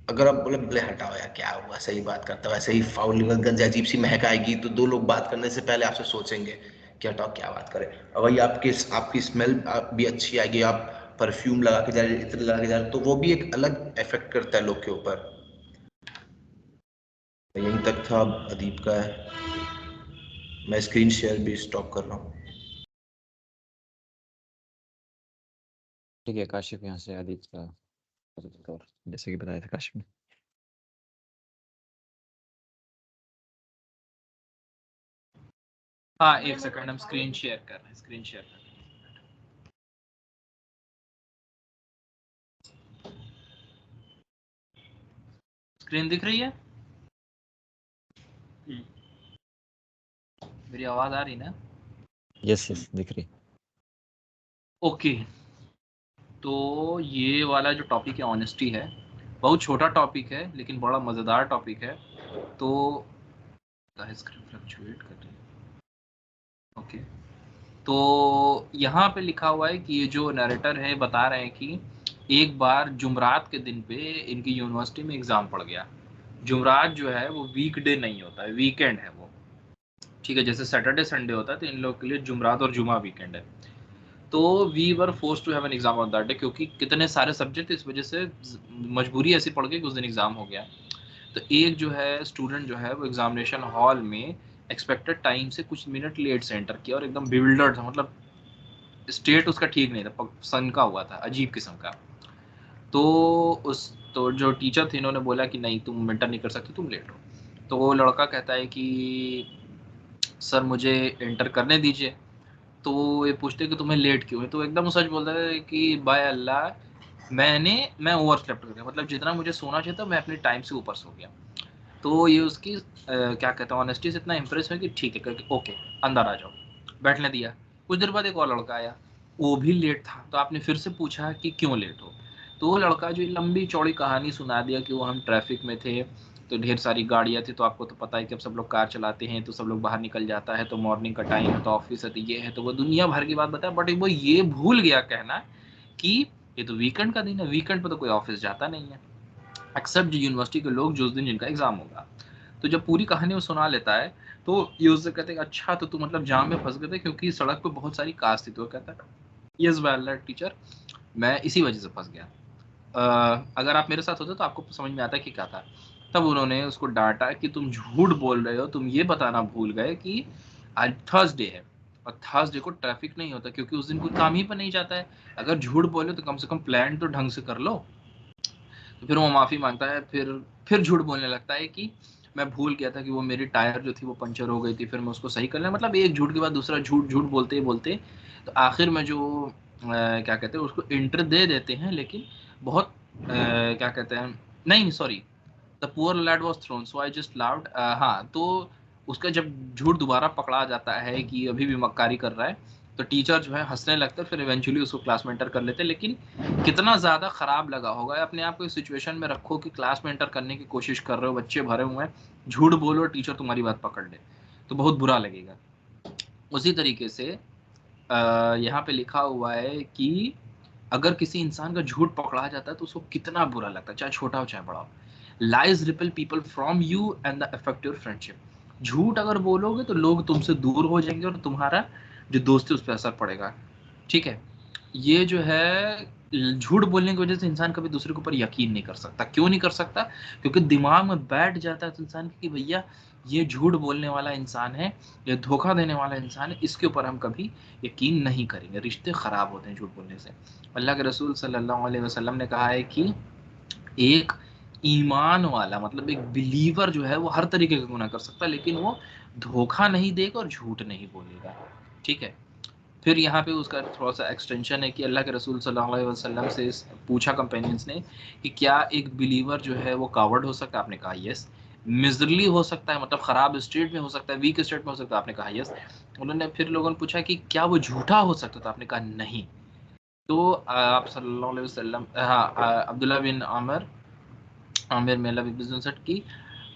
D: अगर आप बोले बोले हटाओ यार क्या हुआ, सही बात करता हूँ, ऐसे ही फाउल गंज अजीब सी महक आएगी, तो दो लोग बात करने से पहले आपसे सोचेंगे कि हटाओ क्या बात करें। और वही आपकी स्मेल भी अच्छी आएगी, आप परफ्यूम लगा के जा रहे, इत्र लगा के जा रहे, तो वो भी एक अलग इफेक्ट करता है लोग के ऊपर। यहीं तक था अदीब का है, मैं स्क्रीन शेयर भी स्टॉप कर रहा हूँ।
A: ठीक है, काशिफ यहाँ से अदीब का जैसे कि बताया था काशिफ ने।
B: हाँ, एक सेकंड, हम स्क्रीन शेयर कर रहे हैं, स्क्रीन शेयर कर रहे हैं। स्क्रीन दिख रही है? मेरी आवाज आ रही ना?
A: यस दिख रही।
B: ओके, तो ये वाला जो टॉपिक है ऑनेस्टी है, बहुत छोटा टॉपिक है लेकिन बड़ा मज़ेदार टॉपिक है। तो स्क्रीन फ्लक्चुएट कर रही है। ओके, तो यहाँ पे लिखा हुआ है कि ये जो नरेटर है बता रहे हैं कि एक बार जुमरात के दिन पे इनकी यूनिवर्सिटी में एग्ज़ाम पड़ गया। जुमरात जो है वो वीकडे नहीं होता है, वीकेंड है वो, ठीक है। जैसे सैटरडे संडे होता है तो इन लोगों के लिए जुमरात और जुमा वीकेंड है। तो we were force to have an exam on that day, क्योंकि कितने सारे सब्जेक्ट, इस वजह से मजबूरी ऐसी पड़ गई कि उस दिन एग्जाम हो गया। तो एक जो है स्टूडेंट जो है वो एग्जामिनेशन हॉल में एक्सपेक्टेड टाइम से कुछ मिनट लेट से एंटर किया और एकदम बिविल्डर्ड था, मतलब स्टेट उसका ठीक नहीं था, सनका हुआ था, अजीब किस्म का। तो जो टीचर थे इन्होंने बोला कि नहीं तुम एंटर नहीं कर सकते, तुम लेट हो। तो वो लड़का कहता है कि सर मुझे एंटर करने दीजिए। तो ये पूछते कि तुम्हें लेट क्यों है, तो एकदम सच बोलता है कि बाय अल्लाह मैं ओवर स्लेप्ट कर गया, मतलब जितना मुझे सोना चाहिए था मैं अपने टाइम से ऊपर सो गया। तो ये उसकी क्या कहता है ऑनेस्टी से इतना इंप्रेस है कि ठीक है करके ओके अंदर आ जाओ, बैठने दिया। कुछ देर बाद एक और लड़का आया, वो भी लेट था। तो आपने फिर से पूछा कि क्यों लेट हो, तो वो लड़का जो लंबी चौड़ी कहानी सुना दिया कि वो हम ट्रैफिक में थे, तो ढेर सारी गाड़ियाँ थी, तो आपको तो पता है कि अब सब लोग कार चलाते हैं तो सब लोग बाहर निकल जाता है, तो मॉर्निंग का टाइम है, तो ऑफिस है, तो ये है, तो वो दुनिया भर की बात बताया। बट वो ये भूल गया कहना कि ये तो वीकेंड का दिन है, वीकेंड पर तो कोई ऑफिस जाता नहीं है एक्सेप्ट यूनिवर्सिटी के लोग जो उस दिन जिनका एग्जाम होगा। तो जब पूरी कहानी वो सुना लेता है तो ये उससे कहते हैं अच्छा तो तू मतलब जाम में फंस गए थे क्योंकि सड़क पे बहुत सारी कार्स थी। तो वो कहता है यस वेल टीचर, मैं इसी वजह से फंस गया, अगर आप मेरे साथ होते तो आपको समझ में आता कि क्या था। तब उन्होंने उसको डांटा कि तुम झूठ बोल रहे हो, तुम ये बताना भूल गए कि आज थर्सडे है और थर्सडे को ट्रैफिक नहीं होता क्योंकि उस दिन कोई काम ही पर नहीं जाता है। अगर झूठ बोले तो कम से कम प्लान तो ढंग से कर लो। तो फिर वो माफ़ी मांगता है, फिर झूठ बोलने लगता है कि मैं भूल गया था कि वो मेरी टायर जो थी वो पंचर हो गई थी, फिर मैं उसको सही कर लिया। मतलब एक झूठ के बाद दूसरा झूठ बोलते ही बोलते तो आखिर में जो क्या कहते हैं उसको इंटर दे देते हैं, लेकिन बहुत क्या कहते हैं, नहीं sorry, the poor lad was thrown so I just loud. हाँ, तो उसका जब झूठ दोबारा पकड़ा जाता है कि अभी भी मक्कारी कर रहा है, तो टीचर जो है हंसने लगता है, फिर इवेंचुअली उसको क्लास में एंटर कर लेते हैं। लेकिन कितना ज़्यादा ख़राब लगा होगा, अपने आप को इस सिचुएशन में रखो कि क्लास में एंटर करने की कोशिश कर रहे हो, बच्चे भरे हुए हैं, झूठ बोलो और टीचर तुम्हारी बात पकड़ ले, तो बहुत बुरा लगेगा। उसी तरीके से यहाँ पे लिखा हुआ है कि अगर किसी इंसान का झूठ पकड़ा जाता है तो उसको कितना बुरा लगता है, चाहे छोटा हो चाहे बड़ा हो। Lies repel people from you and the affect your friendship. झूठ अगर बोलोगे तो लोग तुमसे दूर हो जाएंगे और तुम्हारा जो दोस्ती उस पर असर पड़ेगा, ठीक है। ये जो है झूठ बोलने की वजह से इंसान कभी दूसरे के ऊपर यकीन नहीं कर सकता। क्यों नहीं कर सकता? क्योंकि दिमाग में बैठ जाता है इंसान कि भैया ये झूठ बोलने वाला इंसान है, ये धोखा देने वाला इंसान है, इसके ऊपर हम कभी यकीन नहीं करेंगे। रिश्ते खराब होते हैं झूठ बोलने से। अल्लाह के रसूल सल्लल्लाहु अलैहि वसल्लम ने कहा है कि एक ईमान वाला मतलब एक बिलीवर जो है वो हर तरीके का गुनाह कर सकता है, लेकिन वो धोखा नहीं देगा और झूठ नहीं बोलेगा, ठीक है। फिर यहाँ पे उसका थोड़ा सा एक्सटेंशन है कि अल्लाह के रसूल सल्लल्लाहु अलैहि वसल्लम से पूछा कंपेनियंस ने कि क्या एक बिलीवर जो है वो कावर्ड हो सकता है? आपने कहा यस। मिजरली हो सकता है, मतलब खराब स्टेट में हो सकता है, वीक स्टेट में हो सकता है? आपने कहा यस। उन्होंने फिर लोगों ने पूछा कि क्या वो झूठा हो सकता था? आपने कहा नहीं। तो आप सल्लल्लाहु अलैहि वसल्लम, अब्दुल्ला बिन आमिर में बिजनेस की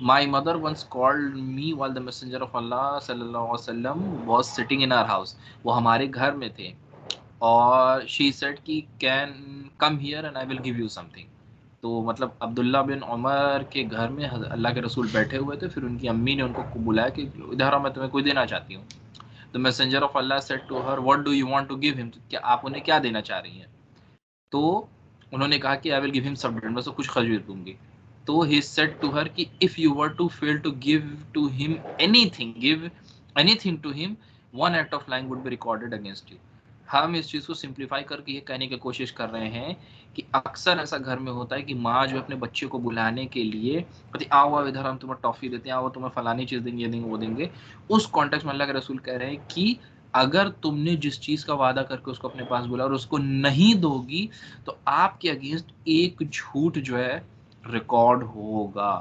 B: My mother once called me while the messenger of Allah sallallahu alaihi wasallam was sitting in our house. वो हमारे घर में थे और she said कि can come here and I will give you something. तो मतलब अब्दुल्ला बिन उमर के घर में अल्लाह के रसूल बैठे हुए थे, फिर उनकी अम्मी ने उनको बुलाया कि इधर आओ, मैं तुम्हें कुछ देना चाहती हूँ। तो messenger of Allah said to her what do you want to give him, क्या आप उन्हें क्या देना चाह रही हैं? तो उन्होंने कहा कि आई विल गिव हिम सब्जेक्ट, मैं उसको कुछ खजूर दूंगी। तो ही सेड टू हर कि if you were to fail to give to him anything, give anything to him, one act of lying would be recorded against you. हम इस चीज़ को सिंप्लीफाई करके ये कहने की कोशिश कर रहे हैं कि अक्सर ऐसा घर में होता है कि माँ जो अपने बच्चे को बुलाने के लिए कहती आओ आओ इधर, हम तुम्हें टॉफ़ी देते हैं, आओ तुम्हें फलानी चीज़ देंगे, ये देंगे वो देंगे। उस कॉन्टेक्स्ट में अल्लाह के रसूल कह रहे हैं कि अगर तुमने जिस चीज़ का वादा करके उसको अपने पास बुला और उसको नहीं दोगी तो आपके अगेंस्ट एक झूठ जो है रिकॉर्ड होगा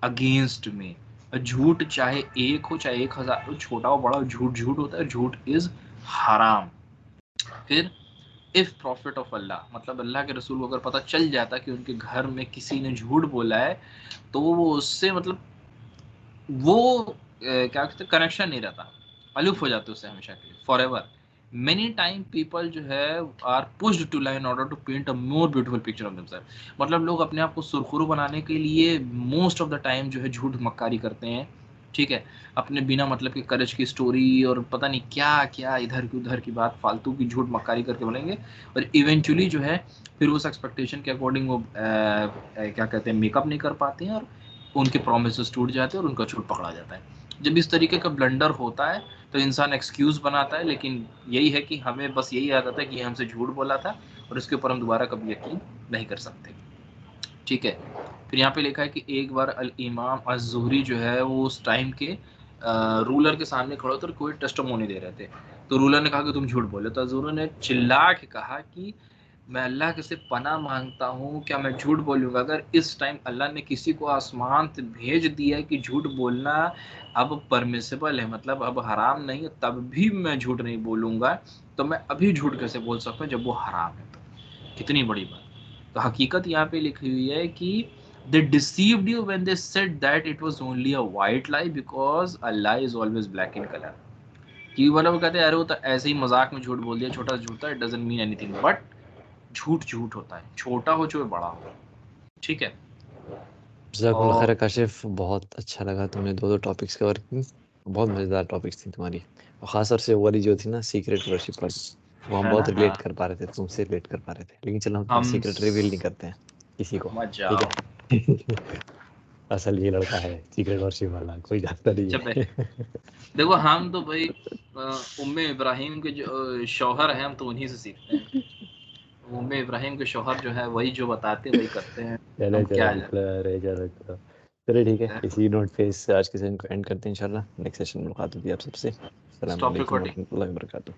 B: अगेंस्ट में। झूठ चाहे एक हो चाहे 1000 हो, छोटा हो बड़ा, झूठ झूठ होता है, झूठ इज हराम। फिर इफ प्रॉफिट ऑफ अल्लाह, मतलब अल्लाह के रसूल को अगर पता चल जाता कि उनके घर में किसी ने झूठ बोला है तो वो उससे मतलब वो क्या कहते हैं कनेक्शन नहीं रहता, अलूफ हो जाते उससे हमेशा के लिए, forever. Many time people जो है are pushed to lie in order to paint a more beautiful picture of themselves. मतलब लोग अपने आप को सुरखुरू बनाने के लिए मोस्ट ऑफ द टाइम जो है झूठ मक्कारी करते हैं, ठीक है, अपने बिना मतलब के करज की स्टोरी और पता नहीं क्या क्या इधर की उधर की बात फालतू की झूठ मक्कारी करके बोलेंगे, और इवेंचुअली जो है फिर उस एक्सपेक्टेशन के अकॉर्डिंग वो क्या कहते हैं मेकअप नहीं कर पाते हैं और उनके प्रोमिसेस टूट जाते हैं और उनका झूठ पकड़ा जाता है। जब इस तरीके का ब्लंडर होता है तो इंसान एक्सक्यूज़ बनाता है, लेकिन यही है कि हमें बस यही याद आता है कि हमसे झूठ बोला था और इसके ऊपर हम दोबारा कभी यकीन नहीं कर सकते, ठीक है। फिर यहाँ पे लिखा है कि एक बार अल इमाम अज़-ज़ुहरी जो है वो उस टाइम के रूलर के सामने खड़े होकर कोई टेस्टिमोनी दे रहे थे। तो रूलर ने कहा कि तुम झूठ बोले। तो अज़-ज़ुहरी ने चिल्ला के कहा कि मैं अल्लाह के से पनाह मांगता हूँ, क्या मैं झूठ बोलूँगा? अगर इस टाइम अल्लाह ने किसी को आसमान से भेज दिया कि झूठ बोलना अब परमिसिबल है, मतलब अब हराम नहीं है, तब भी मैं झूठ नहीं बोलूँगा, तो मैं अभी झूठ कैसे बोल सकता हूँ जब वो हराम है? तो कितनी बड़ी बात। तो हकीकत यहाँ पे लिखी हुई है कि they deceived you when they said that it was only a white lie because a lie is always black in color। कि मतलब वो कहते हैं अरे वो तो ऐसे ही मजाक में झूठ बोल दिया, छोटा झूठ था, it doesn't mean anything, but झूठ झूठ होता है, छोटा हो चाहे बड़ा हो, ठीक है।
A: जज़ाकुमुल्लाह
B: और
A: खैर काशिफ, बहुत अच्छा लगा, तुमने दो टॉपिक्स कवर की, बहुत मज़ेदार टॉपिक्स थी तुम्हारी, और ख़ास तौर से वो वाली जो थी ना सीक्रेट वर्शिप वाली, वो हम
B: है
A: बहुत
B: ना,
A: रिलेट कर पा रहे थे, तुमसे रिलेट कर पा रहे थे, लेकिन चलो हम तुम्हारा
B: हम
A: सीक्रेट रिवील नहीं करते हैं किसी को,
B: मत
A: ठीक
B: जाओ।
A: है। असल ये लड़का है सीक्रेट वर्शिप वाला, कोई जानता नहीं
B: चुप है।
A: है।
B: देखो हम तो भाई उम्मे इब्राहिम के जो शौहर हैं, हम तो उन्हीं से सीखते हैं। उम्मे इब्राहिम के शौहर जो है वही जो बताते वही करते हैं,
A: चलो
B: हम
A: चलो
B: क्या है।
A: निकलो, अरे चलो चलो, चलो ठीक है, इसी नोट पे इस आज के सेशन को एंड करते हैं, इंशाल्लाह नेक्स्ट सेशन में मुलाकात होगी आप सबसे। अस्सलाम
B: स्टॉप
A: वालेकुम
B: रिकॉर्डिंग।
A: वरहमतुल्लाहि वबरकातुहू।